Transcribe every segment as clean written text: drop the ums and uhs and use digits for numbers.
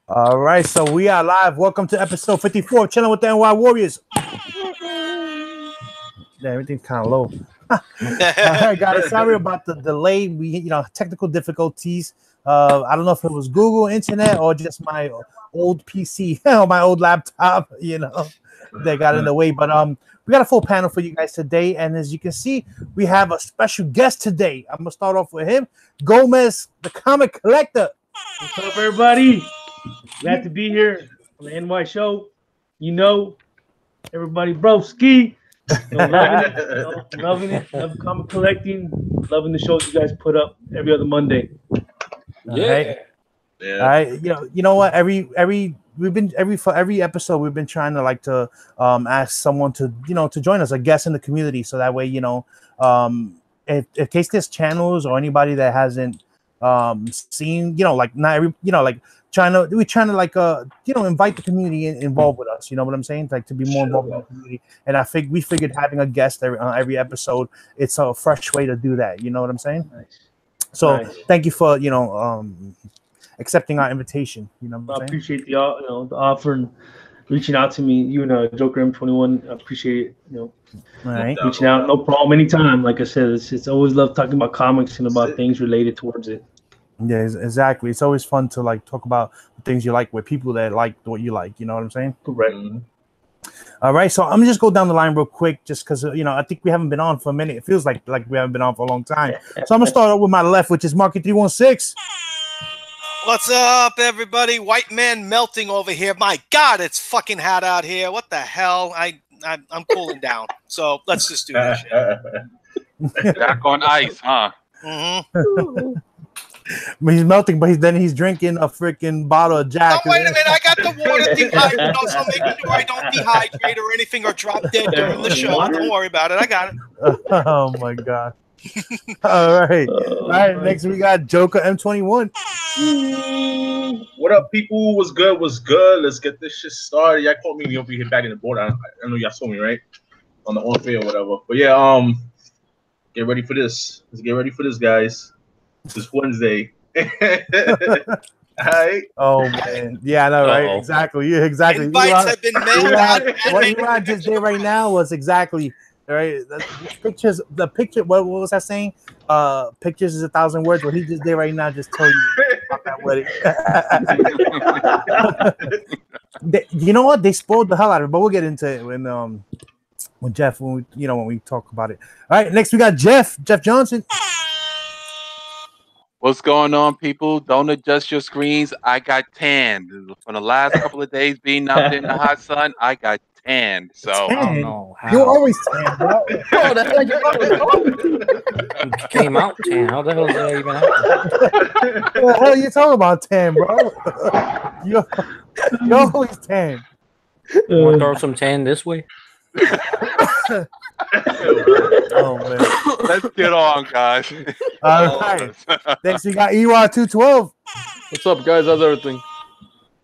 All right, so we are live. Welcome to episode 54, Chilling with the NY Warriors. Yeah, everything's kind of low. All right, guys. Sorry about the delay. We, technical difficulties. I don't know if it was Google, internet, or just my old PC or my old laptop. They got in the way. But we got a full panel for you guys today, and as you can see, we have a special guest today. I'm gonna start off with him, Gomez, the comic collector. What's up, everybody? Glad to be here on the NY show. Everybody, broski. Loving it. Love comic collecting. Loving the shows you guys put up every other Monday. Yeah. All right. You know what? For every episode we've been trying to ask someone to join us, a guest in the community, so that way in case there's channels or anybody that hasn't seen we're trying to invite the community involved with us, you know what I'm saying, to be more involved in the community. And we figured having a guest every episode, it's a fresh way to do that, you know what I'm saying. So thank you for accepting our invitation. I appreciate the offer and reaching out to me. You and Joker M21, I appreciate it. All right, reaching out, no problem, anytime. Like I said, it's always love talking about comics and about things related towards it. Yeah, exactly. It's always fun to talk about the things you like with people that like what you like. You know what I'm saying? Correct. All right, so I'm gonna just go down the line real quick, just because I think we haven't been on for a minute. It feels like we haven't been on for a long time. So I'm gonna start out with my left, which is Market 316. What's up, everybody? White man melting over here. My God, it's fucking hot out here. What the hell? I'm cooling down. So let's just do this shit. Back on ice, huh? Mm-hmm. He's melting, but then he's drinking a freaking bottle of Jack. Oh, wait a minute. I got the water dehydrated, so making sure I don't dehydrate or anything or drop dead during the show. Don't worry about it. I got it. Oh, my God. All right. All right. Next, we got Joker M21. What up, people? What's good? Let's get this shit started. Y'all called me. You'll be here back in the board. I know y'all saw me, right? On the on-field or whatever. But yeah, get ready for this. Let's get ready for this, guys. This Wednesday. Hi. Oh man, yeah, I know, right? Exactly. Yeah, exactly. Invites have been made. What Elon just did right now was exactly right. Pictures. The picture. What was I saying? Pictures is 1,000 words. What he just did right now just told you about that wedding. You know what? They spoiled the hell out of it, but we'll get into it when Jeff when we talk about it. All right. Next we got Jeff Johnson. What's going on, people? Don't adjust your screens. I got tanned. For the last couple of days being out there in the hot sun, I got tanned. So I don't know how. You're always tanned, bro. Bro, that's like you came out tan. How the hell is that even happen? What the hell are you talking about tan, bro? You're always tan. You want to throw some tan this way? Oh man, let's get on, guys. All right. Next we got EY212. What's up, guys? How's everything?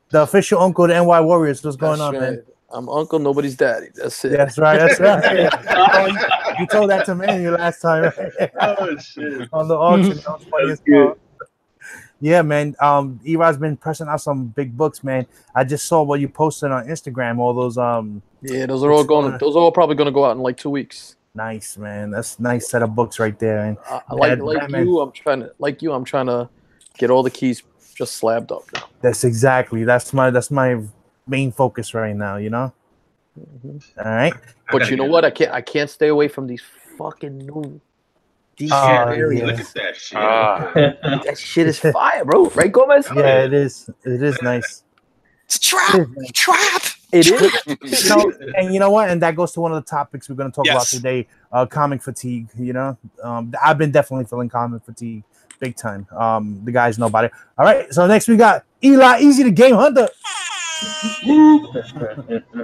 The official uncle of the NY Warriors. What's going on, right. man? I'm uncle, nobody's daddy. That's it. That's right. That's right. You told that to Manny last time, right? Oh shit. On the auction. That was funny as well. Yeah, man. EY's been pressing out some big books, man. I just saw what you posted on Instagram. All those Yeah, those are all going. Those are all probably going to go out in like 2 weeks. Nice, man. That's a nice set of books right there. And like you, I'm trying to get all the keys just slabbed up now. That's my main focus right now. Mm-hmm. All right. But you know what? I can't stay away from these fucking new. Look at that shit. That shit is fire, bro. Right, Gomez? Yeah, it is. It is nice. It's a trap. Trap. It is. And you know what? And that goes to one of the topics we're going to talk about today, comic fatigue. I've been definitely feeling comic fatigue big time. The guys know about it. All right. So next we got Eli Easy, the Game Hunter.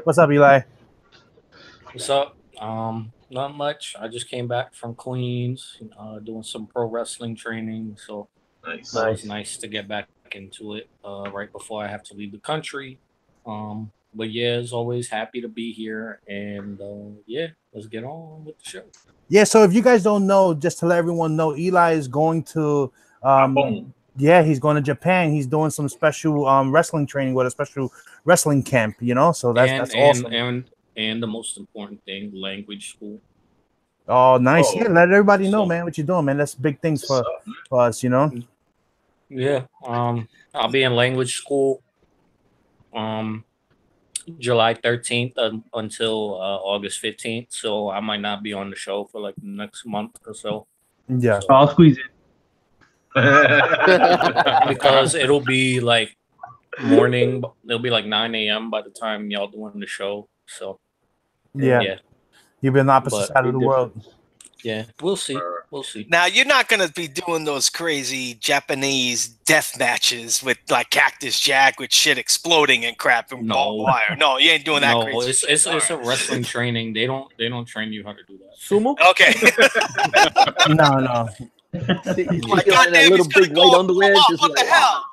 What's up, Eli? What's up? Not much. I just came back from Queens, doing some pro wrestling training. So it was nice to get back into it right before I have to leave the country. But yeah, as always, happy to be here. And let's get on with the show. Yeah, so if you guys don't know, just to let everyone know, Eli is going to Yeah, he's going to Japan. He's doing some special wrestling training with a special wrestling camp. You know, so that's awesome. And the most important thing, language school. Oh, nice. Yeah, let everybody know, man, what you're doing, man. That's big things for us, you know. Yeah. I'll be in language school. July 13th until August 15th. So I might not be on the show for like the next month or so. Yeah. So I'll squeeze it. Because it'll be like morning. It'll be like 9 a.m. by the time y'all doing the show. So yeah. You've been on the opposite side of the world. Yeah, we'll see. We'll see. Now you're not gonna be doing those crazy Japanese death matches with like Cactus Jack with shit exploding and crap and barbed wire. No, you ain't doing that. No, crazy it's a wrestling training. They don't train you how to do that. Sumo? Okay. No. Like that little big white underwear. What the hell?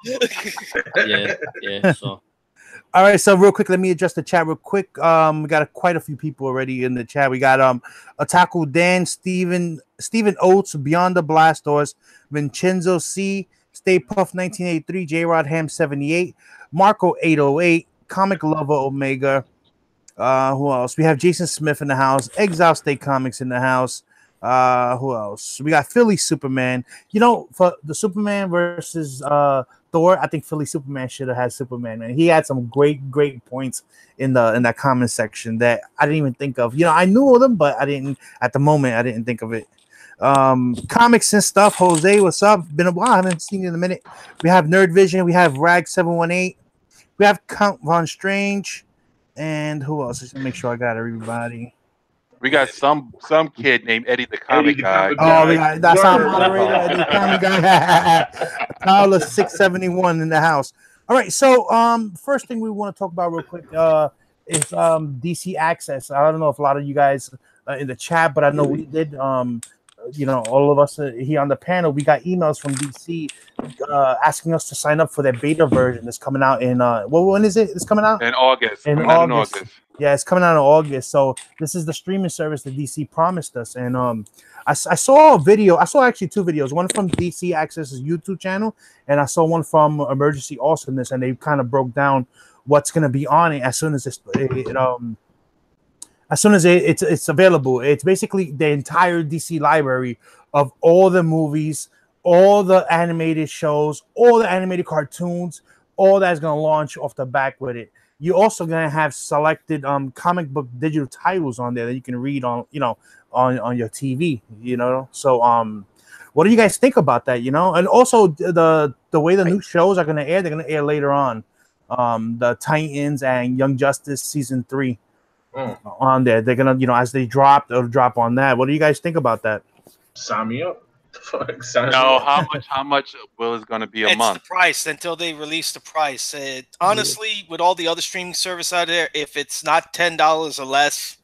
Yeah. So. All right, so real quick, let me address the chat real quick. We got quite a few people already in the chat. We got Otaku Dan, Steven Oates, Beyond the Blast Doors, Vincenzo C, Stay Puff 1983, J Rod Ham 78, Marco 808, Comic Lover Omega. Who else? We have Jason Smith in the house, Exile State Comics in the house. Who else? We got Philly Superman. You know, for the Superman versus Thor, I think Philly Superman should have had Superman, man. He had some great points in that comment section that I didn't even think of. You know, I knew of them, but I didn't think of it. Comics and stuff. Jose, what's up? Been a while. I haven't seen you in a minute. We have Nerd Vision. We have Rag 718. We have Count Von Strange. And who else? Just to make sure I got everybody. We got some kid named Eddie the Comic Guy. Oh, that's our moderator, Eddie the Comic Guy. Tyler 671 in the house. All right, so first thing we want to talk about real quick is DC Access. I don't know if a lot of you guys in the chat, but I know we did. You know, all of us here on the panel, we got emails from DC asking us to sign up for their beta version that's coming out in when is it? It's coming out in August. In August. Yeah, it's coming out in August. So this is the streaming service that DC promised us. And I saw a video. I saw actually two videos. One from DC Access's YouTube channel, and I saw one from Emergency Awesomeness, and they kind of broke down what's going to be on it as soon as it's available. It's basically the entire DC library of all the movies, all the animated shows, all the animated cartoons, all that's going to launch off the back with it. You're also going to have selected comic book digital titles on there that you can read on, you know, on your TV, you know. So what do you guys think about that, you know? And also the way the new shows are going to air, they're going to air later on. The Titans and Young Justice season 3 on there. They're going to, you know, as they drop, they'll drop on that. What do you guys think about that? Sign me up. No, how much will it going to be a month? It's the price until they release the price. Honestly, with all the other streaming service out there, if it's not $10 or less,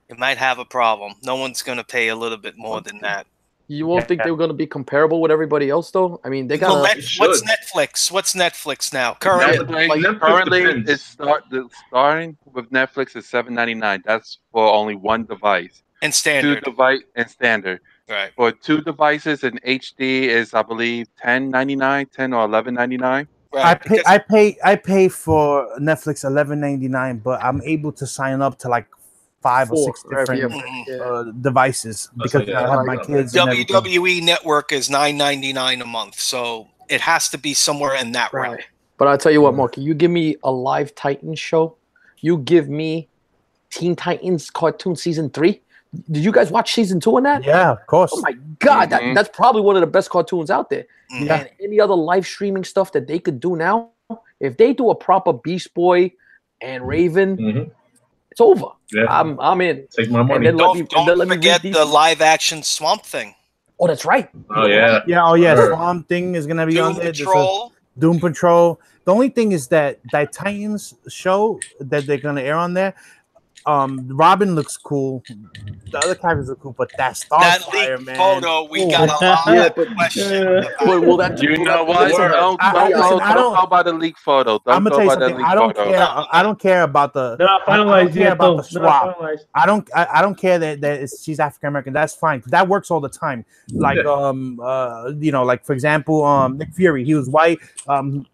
it might have a problem. No one's going to pay a little bit more than that. You won't think they're going to be comparable with everybody else, though? I mean, they got. What's Netflix? What's Netflix now? Currently, starting with Netflix is $7.99. That's for only one device. And standard. And standard. Right. For 2 devices in HD is, I believe, $10.99, $10 or $11.99. Right. I pay for Netflix $11.99, but I'm able to sign up to like 5 or 6 different devices because I have my kids. WWE Network is $9.99 a month, so it has to be somewhere in that realm. But I'll tell you what, Marky, you give me a live Titans show, you give me Teen Titans cartoon season 3. Did you guys watch season 2 on that? Yeah, of course. Oh my God, that's probably one of the best cartoons out there. Yeah. And any other live streaming stuff that they could do now, if they do a proper Beast Boy and Raven, it's over. Yeah. I'm in. Take my money. Don't forget the live action Swamp Thing. Oh, that's right. Oh yeah. Yeah. Oh yeah. Swamp Thing is gonna be on there. Doom Patrol. The only thing is that Titans show that they're gonna air on there, Robin looks cool. The other characters are cool, but that Starfire, man. Photo, we got a lot of questions. But will that? You know what? Don't go by the leak photo. I'm Don't gonna tell go you by something. the leak I don't photo. care. I don't care about the. They're not finalized yet, about though. the swap. I don't care that she's African American. That's fine. That works all the time. Like like for example, Nick Fury, he was white.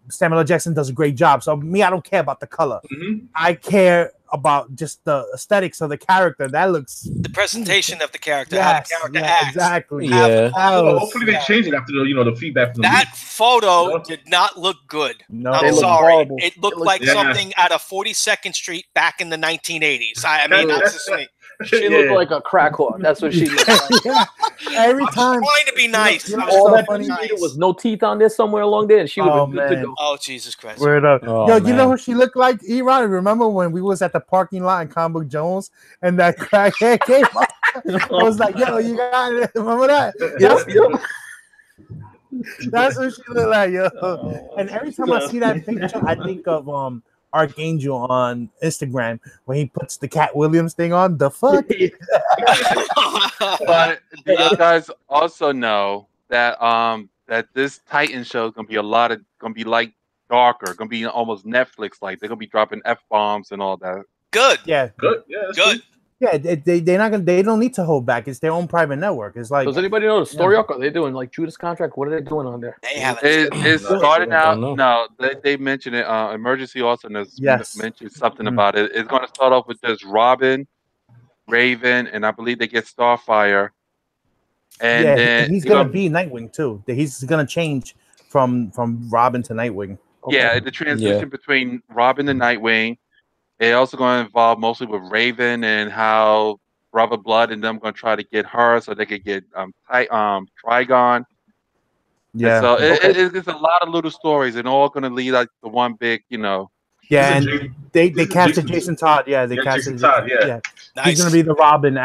Samuel L. Jackson does a great job. So me, I don't care about the color. Mm-hmm. I care about just the aesthetics of the character. That looks the presentation of the character, how the character acts. Exactly. Yeah. Hopefully they change it after the feedback from that photo did not look good. No, I'm they look sorry. horrible. It looked like something out of 42nd Street back in the 1980s. I mean, that's just me. She looked like a crack whore. That's what she looked like. Every I'm time. trying to be nice. All that funny was no teeth on there somewhere along there, and she would have been good to go. Oh, Jesus Christ. Word up. Oh, Yo, you man. know who she looked like? Eron, remember when we was at the parking lot in Comic Book Jones and that crackhead came up? I was like, yo, you got it. Remember that? Yep. That's what she looked like, yo. And every time I see that picture, I think of Archangel on Instagram when he puts the Cat Williams thing on. The fuck? But do you guys also know that that this Titan show is gonna be like darker, gonna be almost Netflix like. They're gonna be dropping F-bombs and all that. Good. Yeah. Good. Yeah. That's Good. Yeah, they're not gonna. They don't need to hold back. It's their own private network. It's like. Does anybody know the story arc? Are they doing like Judas Contract? What are they doing on there? They haven't. It's starting I out. don't know. No, they mentioned it. Emergency also Yes. mentioned something about it. It's going to start off with just Robin, Raven, and I believe they get Starfire. And then he's gonna be Nightwing too. He's gonna change from Robin to Nightwing. Okay. Yeah, the transition between Robin and Nightwing. It's also going to involve mostly with Raven and how Brother Blood and them going to try to get her so they could get Trigon. Yeah. And so it's a lot of little stories and all going to lead like the one big, Yeah, and they casted Jason Todd. Yeah, they casted Jason Todd. Yeah. Nice. He's gonna be the Robin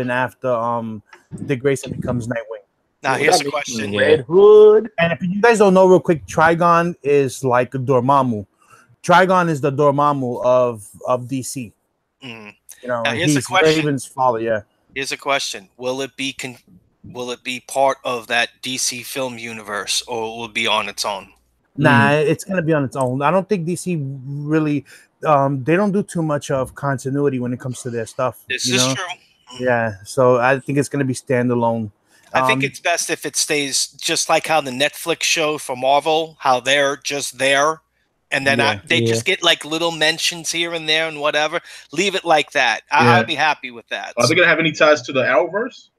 after. Dick Grayson becomes Nightwing. Now here's the question. Red Hood. And if you guys don't know, real quick, Trigon is like a Dormammu. Trigon is the Dormammu of DC. Mm. Now, here's the he's question. Raven's father. Yeah. Here's a question: Will it be part of that DC film universe, or will it be on its own? Nah, it's gonna be on its own. I don't think DC really. They don't do too much of continuity when it comes to their stuff. This is true. Yeah, so I think it's gonna be standalone. I think it's best if it stays just like how the Netflix show for Marvel, how they're just there, and then they just get like little mentions here and there and whatever. Leave it like that. I'd be happy with that. Are they gonna have any ties to the Arrowverse?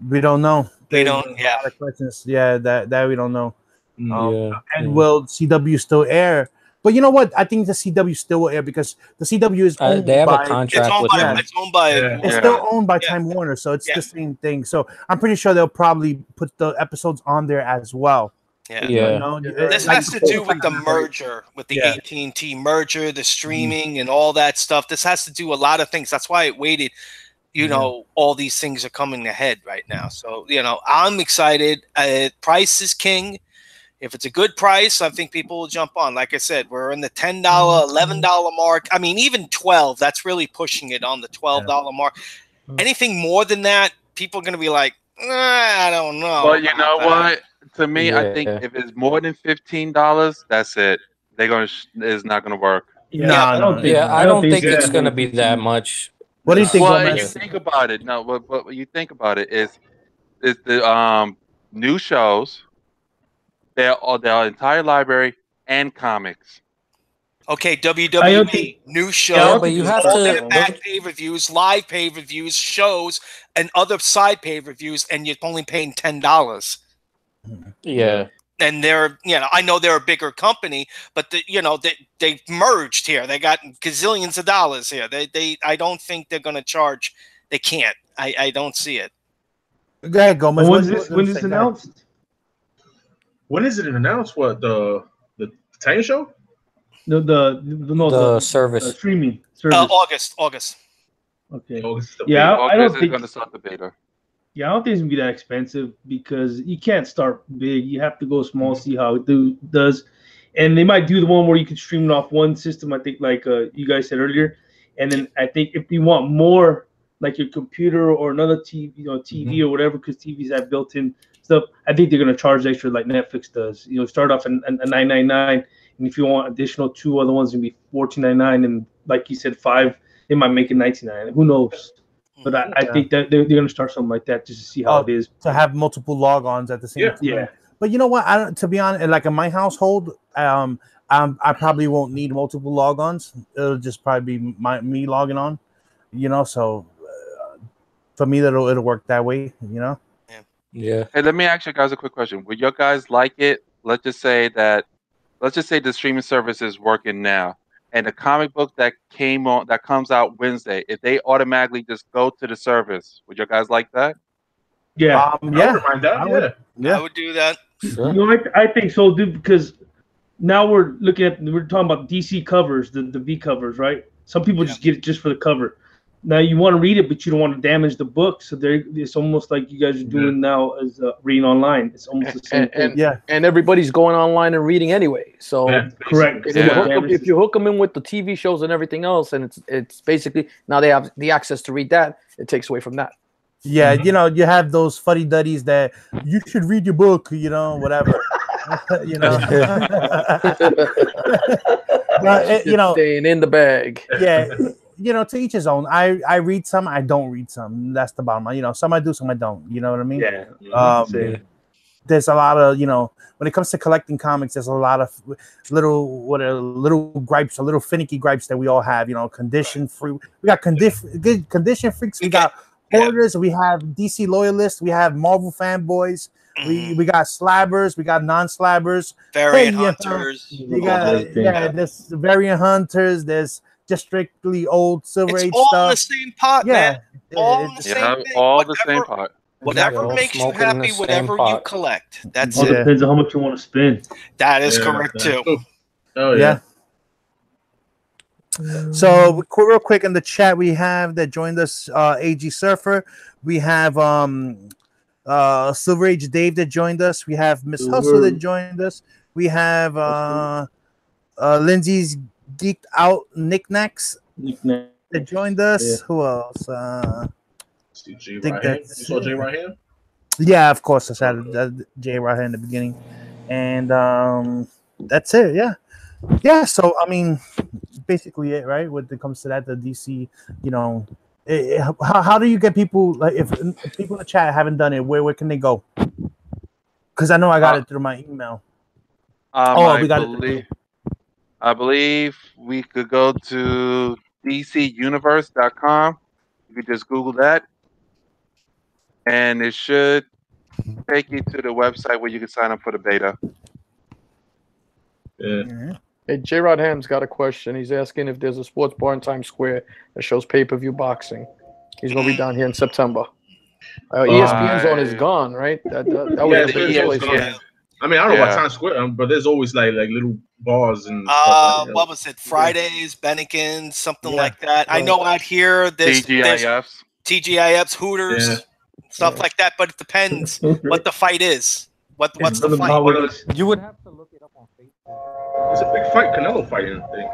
We don't know. They don't. Yeah. Questions. Yeah, that we don't know. Yeah. And will CW still air? But you know what? I think the CW still will air because the CW is owned they have by, a contract with them. It's owned by. It's still owned by Time Warner, so it's the same thing. So I'm pretty sure they'll probably put the episodes on there as well. Yeah. You know, This has to do with the merger, with the AT&T merger, the streaming, and all that stuff. This has to do a lot of things. That's why it waited. All these things are coming ahead right now. So, I'm excited. Price is king. If it's a good price, I think people will jump on. Like I said, we're in the $10, $11 mark. I mean, even $12, that's really pushing it on the $12 mark. Anything more than that, people are going to be like, I don't know. Well, you know what? To me, I think if it's more than $15, that's it. It's not going to work. I don't think it's going to be that much. What do you think? Well, you think about it. No, what you think about it is the new shows. Their entire library and comics. Okay, WWE, new show, but you have to back pay-per-views, live pay-per-views, shows, and other side pay-per-views, and you're only paying $10. Yeah. And they're, I know they're a bigger company, but they merged here. They got gazillions of dollars here. I don't think they're going to charge. They can't. I don't see it. Go ahead, Gomez. When is this announced? When is it announced? What the Titan show? No, the service, streaming service. August. Okay. August I don't think going to start the beta. Yeah, I don't think it's gonna be that expensive because you can't start big. You have to go small, see how it does, and they might do the one where you can stream it off one system. I think, like you guys said earlier, And then I think if you want more, like your computer or another TV, TV or whatever, because TVs have built-in stuff, I think they're gonna charge extra like Netflix does. Start off at $9.99, and if you want additional 2 other ones, it'll be $14.99, and like you said, 5, they might make it $19.99. Who knows? But I think that they're gonna start something like that just to see how it is. To have multiple logons at the same time. Yeah. But you know what? I don't. To be honest, like in my household, I probably won't need multiple logons. It'll just probably be me logging on. So for me, it'll work that way. Yeah. Hey, let me ask you guys a quick question. Would you guys like it? Let's just say the streaming service is working now, and the comic book that comes out Wednesday, if they automatically just go to the service, would you guys like that? Yeah, I would mind that. I would do that. Sure. I think so, dude. Because now we're talking about DC covers, the V covers, right? Some people just get it just for the cover. Now you want to read it, but you don't want to damage the book. So it's almost like you guys are doing now as reading online. It's almost the same thing. And everybody's going online and reading anyway. So correct. If you hook them in with the TV shows and everything else, and it's basically now they have the access to read that, it takes away from that. Yeah, you have those fuddy-duddies that you should read your book, whatever. But staying in the bag. Yeah, to each his own. I read some, I don't read some. That's the bottom line. Some I do, some I don't. You know what I mean? Yeah. There's a lot of when it comes to collecting comics, there's a lot of little gripes, or little finicky gripes that we all have. Condition free. We got condition freaks. We got hoarders, we have DC loyalists, we have Marvel fanboys, we got slabbers, we got non-slabbers, variant hunters. You got there's variant hunters, there's just strictly old Silver Age all stuff. In the same pot, man. All in the same thing. All the same pot. Whatever makes you happy, whatever you collect. That's it. Depends on how much you want to spend. That is correct too. Oh yeah. So real quick in the chat, we have that joined us, AG Surfer. We have Silver Age Dave that joined us. We have Miss Hustle that joined us. We have Lindsay's Geeked Out Knickknacks that joined us. Yeah. Who else? Jay Ryan. You saw Jay Ryan? Yeah, of course. I said Jay Ryan in the beginning, and that's it. Yeah. So I mean, basically it, right? When it comes to that, the DC, how do you get people? Like, if people in the chat haven't done it, where can they go? Because I know I got it through my email. We got it. I believe we could go to DCUniverse.com. You could just Google that, and it should take you to the website where you can sign up for the beta. Yeah. Hey, J-Rod Ham's got a question. He's asking if there's a sports bar in Times Square that shows pay-per-view boxing. He's going to be down here in September. ESPN's on is gone, right? That was the biggest place. Yeah. I mean, I don't know about Times Square, but there's always like little bars and stuff like that. What was it? Fridays, Bennigan's, something like that. I know out here there's TGIFs, Hooters, stuff like that, but it depends what the fight is. What's the fight? You would have to look it up on Facebook. It's a big fight, Canelo fighting thing.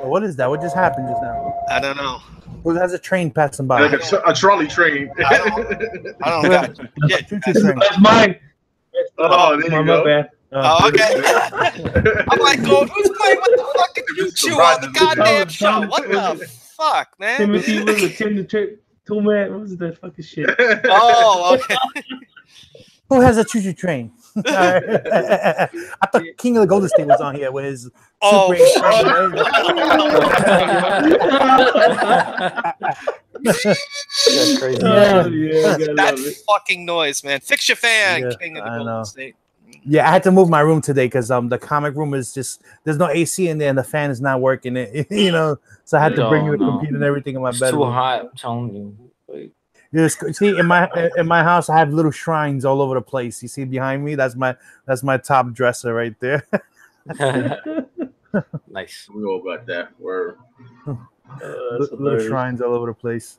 What is that? What just happened just now? I don't know. Who has a train passing by? Like a trolley train. I don't got it. That's mine. Oh, there you go. Bad. Oh, okay. I'm like, going, who's playing with the fucking YouTube on the goddamn show? What the fuck, man? Timothy was a two-man. What was that fucking shit? Oh, okay. Who has a choo-choo train? I thought King of the Golden State was on here with his Super 8 train. That's crazy. That fucking noise, man. Fix your fan, King of the Golden State. Yeah, I had to move my room today because the comic room is just there's no AC in there and the fan is not working. So I had to bring the computer and everything in my bedroom. It's too hot. I'm telling you. See, in my house, I have little shrines all over the place. You see behind me? That's my top dresser right there. Nice. We all got that. We're little shrines all over the place.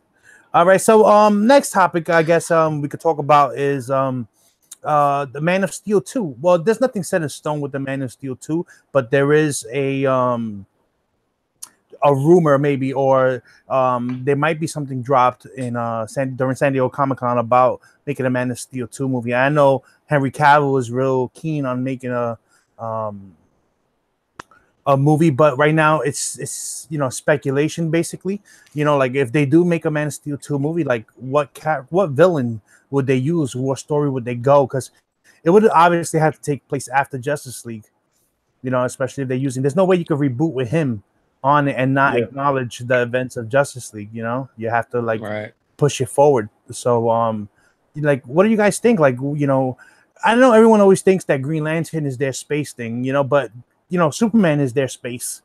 All right, so next topic I guess we could talk about is the Man of Steel 2. Well, there's nothing set in stone with the Man of Steel 2, but there is a a rumor maybe, or there might be something dropped in during San Diego Comic-Con about making a Man of Steel 2 movie. I know Henry Cavill is real keen on making a movie, but right now it's speculation basically. Like if they do make a Man of Steel 2 movie, like what villain would they use? What story would they go? Because it would obviously have to take place after Justice League. Especially if they're using. There's no way you could reboot with him on it and not acknowledge the events of Justice League. You have to push it forward. So what do you guys think? I know everyone always thinks that Green Lantern is their space thing, but Superman is their space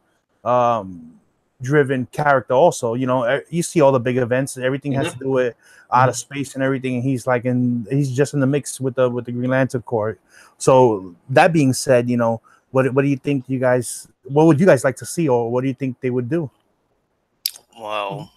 driven character also. You see all the big events, everything has to do with outer space and everything, and he's just in the mix with the Green Lantern Corps. So that being said, what do you think what would you guys like to see, or what do you think they would do? Well,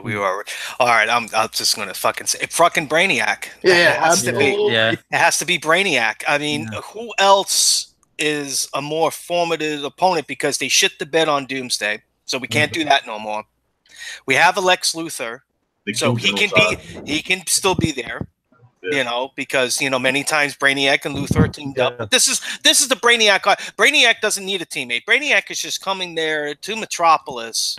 we were all right. I'm just gonna fucking say fucking Brainiac. Yeah, it has absolutely. It has to be Brainiac. I mean, who else is a more formative opponent, because they shit the bed on Doomsday, so we can't do that no more. We have a Lex Luthor, so he can still be there. Because many times Brainiac and Luthor are teamed up. But this is the Brainiac. Brainiac doesn't need a teammate. Brainiac is just coming there to Metropolis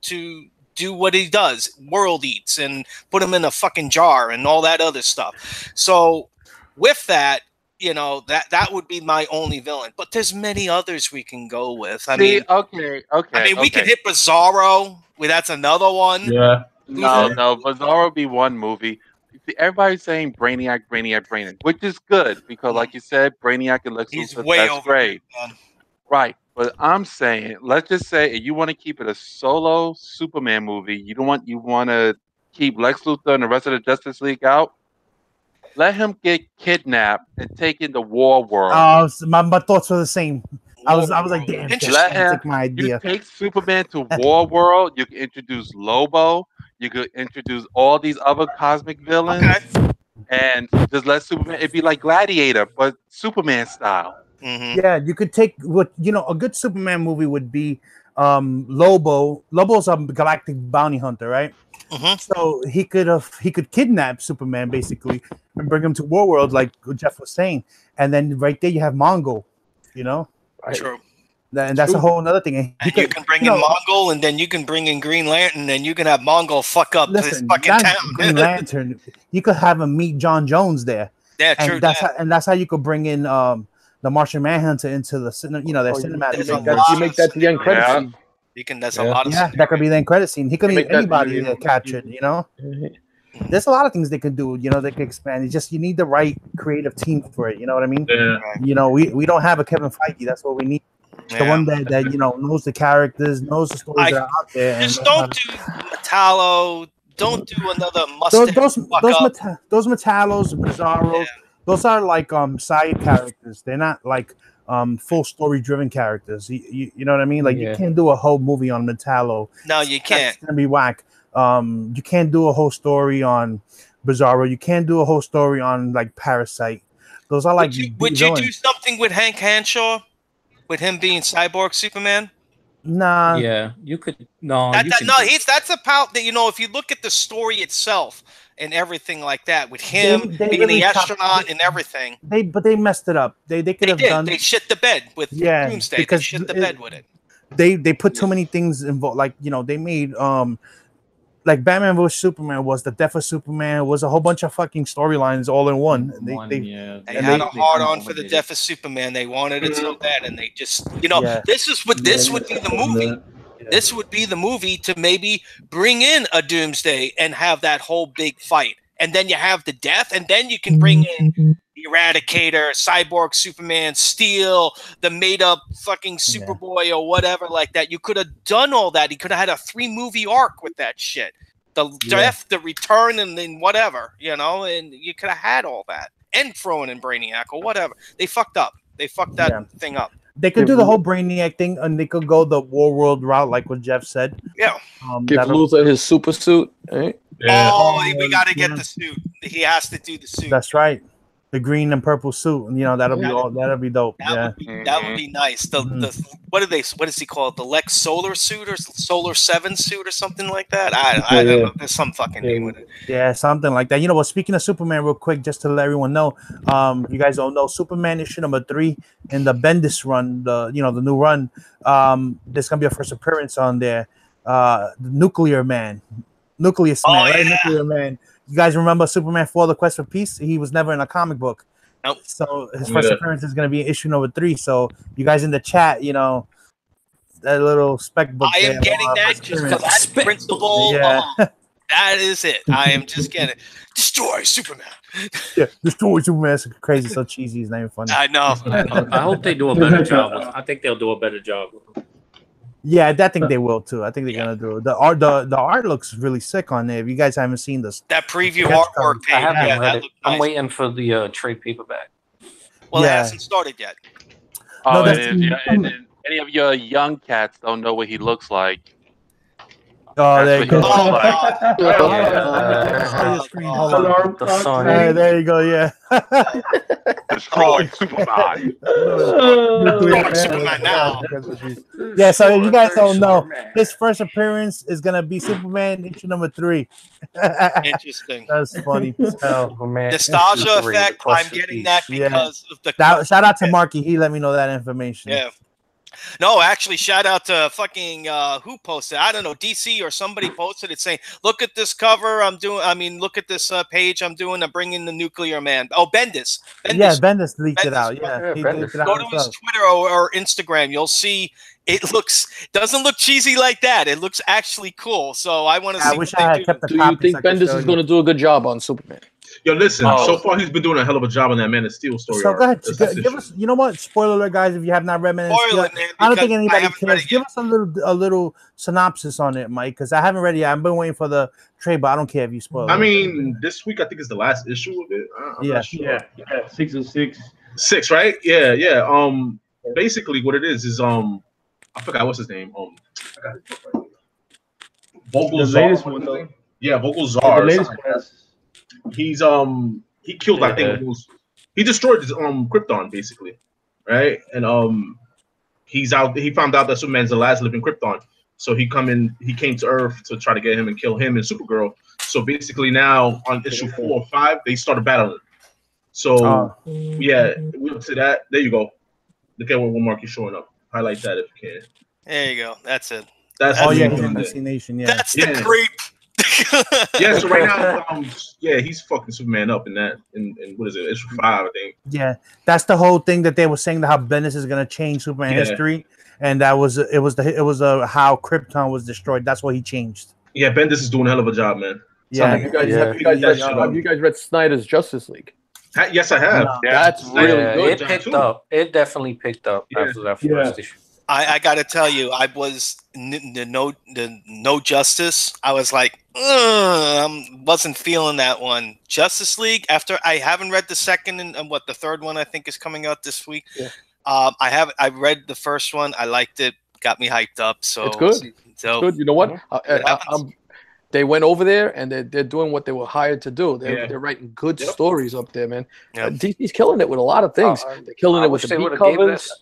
to do what he does, world eats, and put him in a fucking jar and all that other stuff. So with that, that would be my only villain. But there's many others we can go with. We could hit Bizarro. That's another one. Yeah. No, Bizarro would be one movie. Everybody's saying Brainiac, which is good because, like you said, Brainiac and Lex Luthor, that's great. Right. But I'm saying, let's just say you want to keep it a solo Superman movie. You want to keep Lex Luthor and the rest of the Justice League out. Let him get kidnapped and taken to War World. My thoughts were the same. I was like, damn, that's my idea. You take Superman to War World. You can introduce Lobo. You could introduce all these other cosmic villains, and just let Superman. It'd be like Gladiator, but Superman style. Mm-hmm. Yeah, you could take a good Superman movie would be Lobo. Lobo's a galactic bounty hunter, right? So he could kidnap Superman basically and bring him to War World, like Jeff was saying, and then right there you have Mongol. Right? True. And that's a whole other thing. And you can bring in Mongol, and then you can bring in Green Lantern, and you can have Mongol fuck up this fucking town. Green Lantern, you could have him meet John Jones there. Yeah, true. That's how you could bring in the Martian Manhunter into the their cinematic. You make that the end credit scene. You can. That's a lot of. Yeah, that could be the end credit scene. He could meet anybody that captured. There's a lot of things they can do. They can expand. It's just you need the right creative team for it. You know what I mean? Yeah. We don't have a Kevin Feige. That's what we need. The one that knows the characters, knows the stories that are out there. Just don't do Metallo. Don't do another mustache. Those Metallos, Bizarros, those are like side characters. They're not like full story driven characters. You know what I mean? Like you can't do a whole movie on Metallo. No, you can't. It's gonna be whack. You can't do a whole story on Bizarro. You can't do a whole story on like Parasite. Those are like. Would you do something with Hank Henshaw? With him being Cyborg Superman? Nah. Yeah, you could. No, that's a pout that if you look at the story itself and everything like that, with him being really the astronaut and everything. They messed it up. They could have done. They shit the bed with Doomsday. Because they shit the bed with it. They put too many things involved. Like they made like Batman vs Superman was the death of Superman. It was a whole bunch of fucking storylines all in one. They had a hard on for the death of Superman. They wanted it so bad, and they just this would be the movie. This would be the movie to maybe bring in a Doomsday and have that whole big fight, and then you have the death, and then you can bring in the Eradicator, Cyborg Superman, Steel, the made-up fucking Superboy or whatever like that. You could have done all that. He could have had a 3-movie arc with that shit. The death, the return, and then whatever, and you could have had all that. And throwing in Brainiac or whatever. They fucked up. They fucked that thing up. They could do the whole Brainiac thing, and they could go the War World route, like what Jeff said. Yeah. Give Luthor his super suit. Right? Yeah. Oh, we got to get the suit. He has to do the suit. That's right. the green and purple suit. You know, that'll be dope. That would be nice. The what does he call it? The Lex Solar suit or Solar 7 suit or something like that? I don't know. There's some fucking name with it. Yeah, something like that. You know what? Speaking of Superman, real quick, just to let everyone know, you guys don't know, Superman issue number 3 in the Bendis run, the new run. There's gonna be a first appearance on there. The Nuclear Man, Nucleus Man, right? Nuclear Man. You guys remember Superman 4: The Quest for Peace? He was never in a comic book. Nope. So his first appearance is going to be issue number 3. So you guys in the chat, that little spec book. I am getting that just because that's principle. Yeah. That is it. I am just getting it. Destroy Superman. Yeah, Destroy Superman. It's crazy, so cheesy. It's not even funny. I know. I hope they do a better job. I think they'll do a better job. Yeah, I think they will too. I think they're gonna do it. The art looks really sick on there. If you guys haven't seen this, that preview artwork page, I haven't read it. I'm nice. waiting for the trade papack. Well, it hasn't started yet. Oh, and any of your young cats don't know what he looks like. Oh, there you go. There you go. Yeah. Destroy Superman. Superman now. Yeah. So if you guys don't know, his first appearance is gonna be Superman issue number 3. Interesting. That's funny. Nostalgia effect. I'm getting that because of the. Shout out to Marky. He let me know that information. Yeah. No, actually, shout out to fucking who posted? I don't know, DC or somebody posted it saying, "Look at this cover I'm doing. I mean, look at this page I'm doing. I'm bringing the Nuclear Man." Oh, Bendis. Yeah, Bendis leaked it out. Yeah, he leaked it out. Go to his Twitter or Instagram. You'll see it doesn't look cheesy like that. It looks actually cool. So I want to see. I wish I had kept the Do you think Bendis is going to do a good job on Superman? Yo, listen. So far, he's been doing a hell of a job on that Man of Steel story. So go ahead, give us. You know what? Spoiler alert, guys! If you have not read Man of Steel, I don't think anybody cares. Give us a little synopsis on it, Mike, because I haven't read it yet. I've been waiting for the trade, but I don't care if you spoil. I mean, this week I think is the last issue of it. Yeah, 6 and 6. 6, right? Yeah. Basically, what it is I forgot what's his name. I got it right here. Vogel Zar. Yeah, Vogel Zar. He's he killed I think he destroyed Krypton basically, right? And he found out that Superman's the last living Krypton, so he came to Earth to try to get him and kill him and Supergirl. So basically now on issue 4 or 5 they started battling. So yeah, we up to that. There you go. Look at what Mark is showing up. Highlight that if you can. There you go. That's it. That's DC Nation. Yeah, that's the creep. Yeah, so right now, he's fucking Superman up in that. In what is it? Issue 5, I think. Yeah, that's the whole thing that they were saying, that how Bendis is gonna change Superman history, and it was how Krypton was destroyed. That's what he changed. Yeah, Bendis is doing a hell of a job, man. Yeah, have you guys read Snyder's Justice League? Yes, I have. No, that's really good. It picked up. It definitely picked up after that first issue. I got to tell you, I was the No Justice. I was like, wasn't feeling that one. Justice League. After I haven't read the second and the third one I think is coming out this week. Yeah. I read the first one. I liked it. Got me hyped up. So it's good. So it's good. You know what? They went over there and they're doing what they were hired to do. They're writing good stories up there, man. DC's killing it with a lot of things. They're killing it with the beat covers.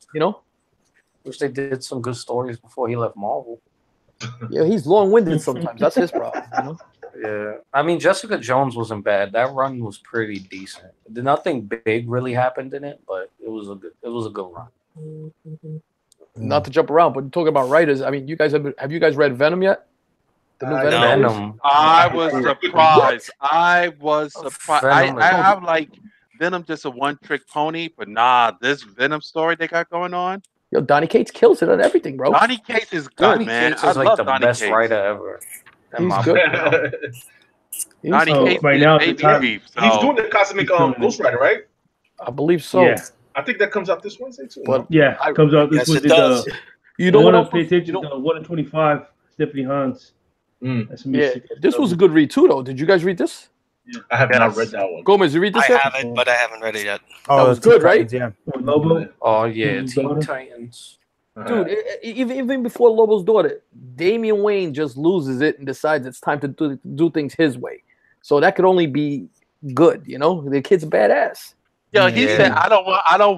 Wish they did some good stories before he left Marvel. Yeah, he's long-winded sometimes. That's his problem. Yeah, I mean, Jessica Jones wasn't bad. That run was pretty decent. Nothing big really happened in it, but it was a good run. Not to jump around, but talking about writers, I mean, have you guys read Venom yet? The new Venom. I was surprised. I have like Venom just a one-trick pony, but this Venom story they got going on. Yo, Donny Cates kills it on everything, bro. Donny Cates is good, man. Cates is like the best writer ever. He's good. Donny Cates right now. He's doing the Cosmic Ghost Rider, right? I believe so. Yeah. I think that comes out this Wednesday too. But it comes out this Wednesday. You don't want to pay attention to 1 in 25. Stephanie Hans. This was a good read too, though. Did you guys read this? I have not read that one. Gomez, you read this? I haven't, but I haven't read it yet. Oh, that was good, right? Yeah. Lobo. Oh yeah, Teen Titans. Dude, even before Lobo's daughter, Damian Wayne just loses it and decides it's time to do things his way. So that could only be good, The kid's badass. Yo, he said, "I don't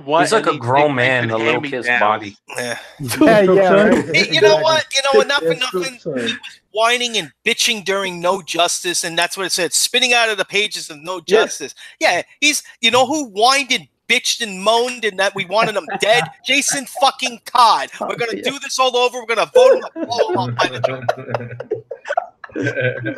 want." He's like a grown man, a little kid's body. Yeah. Right. You know what? Not for nothing. He was whining and bitching during No Justice, and that's what it said. Spitting out of the pages of No Justice. Yeah, he's. You know who whined and bitched and moaned and that we wanted him dead? Jason fucking Todd. We're gonna do this all over. We're gonna vote him to blow him up by the Joker.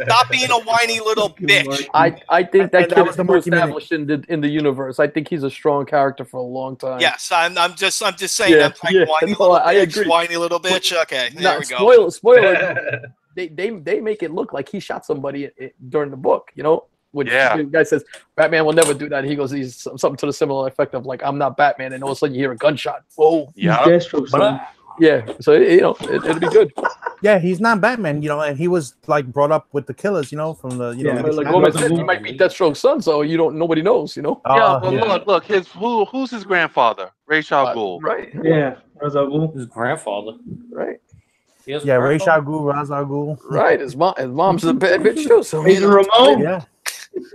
Stop being a whiny little bitch. I think that kid was more established in the universe. I think he's a strong character for a long time. Yes, I'm just saying. Yeah, I agree. Whiny little bitch. Okay, there we go. Spoiler. They make it look like he shot somebody during the book. You know, when the guy says Batman will never do that, he goes, he's something to the similar effect of like, I'm not Batman, and all of a sudden you hear a gunshot. Whoa, yeah. So it'll be good. Yeah, he's not Batman, and he was like brought up with the killers, from the like Gomez said, he might be Deathstroke's son, so nobody knows, Look, who's his grandfather? Ra's al Ghul. Right. Yeah, Ra's al Ghul. His grandfather. Right. Yeah, Ra's al Ghul, Ra's al Ghul. Right. His mom's a bad bitch too. So he's a Ramon. Yeah.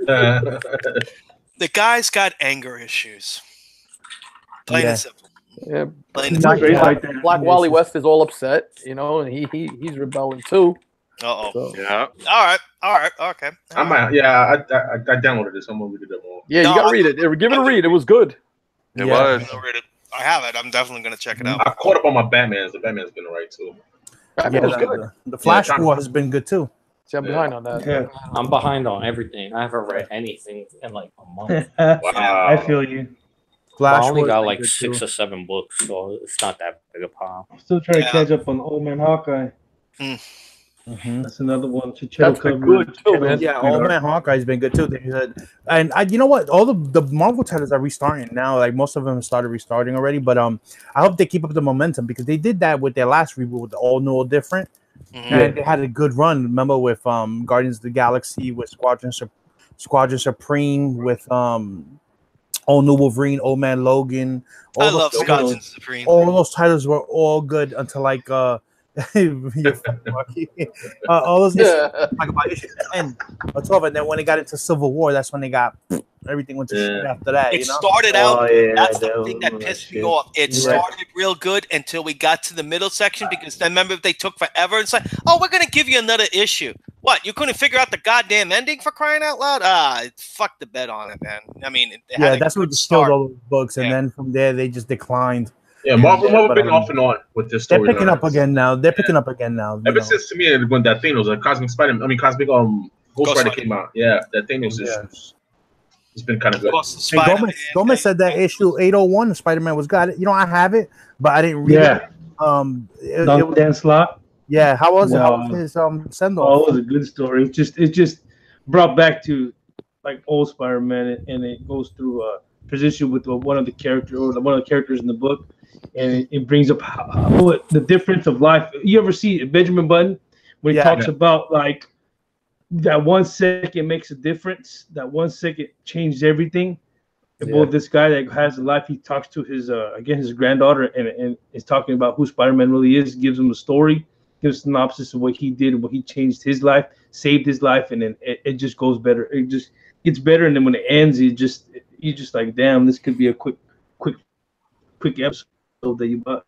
The guy's got anger issues. Plain and simple. Yeah, Black Wally West is all upset, and he's rebelling too. So. Yeah. All right. Okay. I downloaded this. I'm gonna read it more. Yeah, you gotta read it. Give it a read. It was good. It was. I have it. I'm definitely gonna check it out. I caught up on my Batmans. The Batman's been alright too. The Flash War has been good too. See, I'm behind on that. Yeah. I'm behind on everything. I haven't read anything in like a month. Wow. I feel you. I only got like 6 or 7 books, so it's not that big a pile. I'm still trying to catch up on Old Man Hawkeye. That's another one. That's been good too, man. Yeah, Old Man Hawkeye's been good too. And you know what? All the Marvel titles are restarting now. Like most of them started restarting already. But I hope they keep up the momentum because they did that with their last reboot with the All New, All Different, and they had a good run. Remember with Guardians of the Galaxy, with Squadron Supreme, with All New Wolverine, Old Man Logan. I love Squadron Supreme. All those titles were all good until like all those like about issue 10 or 12, and then when they got into Civil War, that's when they got everything went to shit after that. It started out. That's the thing that pissed me off. It started real good until we got to the middle section because I remember they took forever. It's like, oh, we're gonna give you another issue. What? You couldn't figure out the goddamn ending for crying out loud? Fuck the bet on it, man. I mean, that's what killed all those books, and then from there they just declined. Yeah, Marvel been off and on with this story. They're picking up again now. Ever since to me when that Thanos, Cosmic Ghost Rider came out. Yeah, that Thanos it's been kind of good. Gomez said that issue 801 of Spider-Man was good. I have it, but I didn't read it. It was Dan Slott. Yeah, how was it? How was his send off? Oh, it was a good story. It just brought back to like old Spider-Man, and it goes through a position with one of the characters in the book, and it brings up what the difference of life. You ever see Benjamin Button when he talks about like that 1 second makes a difference, that 1 second changed everything. And both this guy that has a life, he talks to his his granddaughter and is talking about who Spider-Man really is, gives him a story, gives a synopsis of what he did, what he changed his life, saved his life, and then it just goes better. It just gets better, and then when it ends, you're just like, damn, this could be a quick episode that you bought.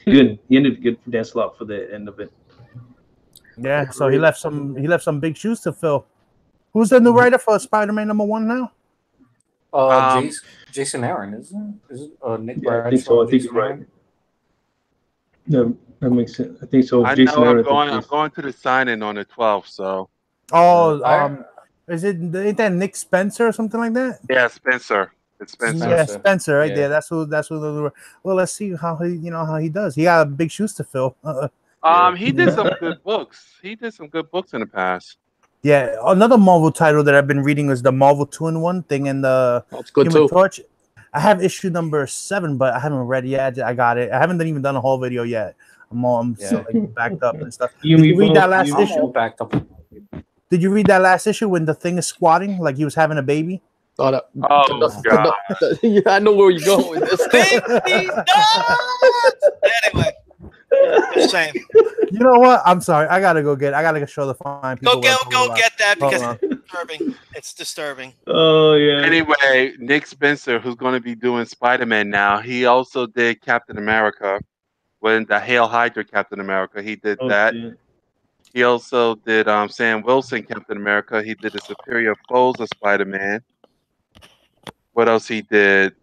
Good. He ended good for Dan Slott for the end of it. Yeah, so he left some big shoes to fill. Who's the new writer for Spider-Man #1 now? Jason Aaron, isn't it? Is it Nick? Yeah, I think so. I think you're right. No, that makes sense. I think so. I'm going to the sign-in on the 12th. So. Ain't that Nick Spencer or something like that? Yeah, Spencer. It's Spencer. Yeah, Spencer, right there. That's who. Well, let's see how he does. He got big shoes to fill. He did some good books. He did some good books in the past. Yeah, another Marvel title that I've been reading is the Marvel 2-in-1 thing in the Human Torch. I have issue number 7, but I haven't read it yet. I got it. I haven't even done a whole video yet. I'm still backed up and stuff. Did you read that last issue? Backed up. Did you read that last issue when the Thing is squatting like he was having a baby? God! Yeah, I know where you're going with this. Anyway. Just saying. You know what? I'm sorry. I gotta go show the fine people. Go get that because disturbing. It's disturbing. Oh yeah. Anyway, Nick Spencer, who's going to be doing Spider-Man now, he also did Captain America. When the Hail Hydra Captain America, he did that. Shit. He also did Sam Wilson Captain America. He did the Superior Foes of Spider-Man. What else he did?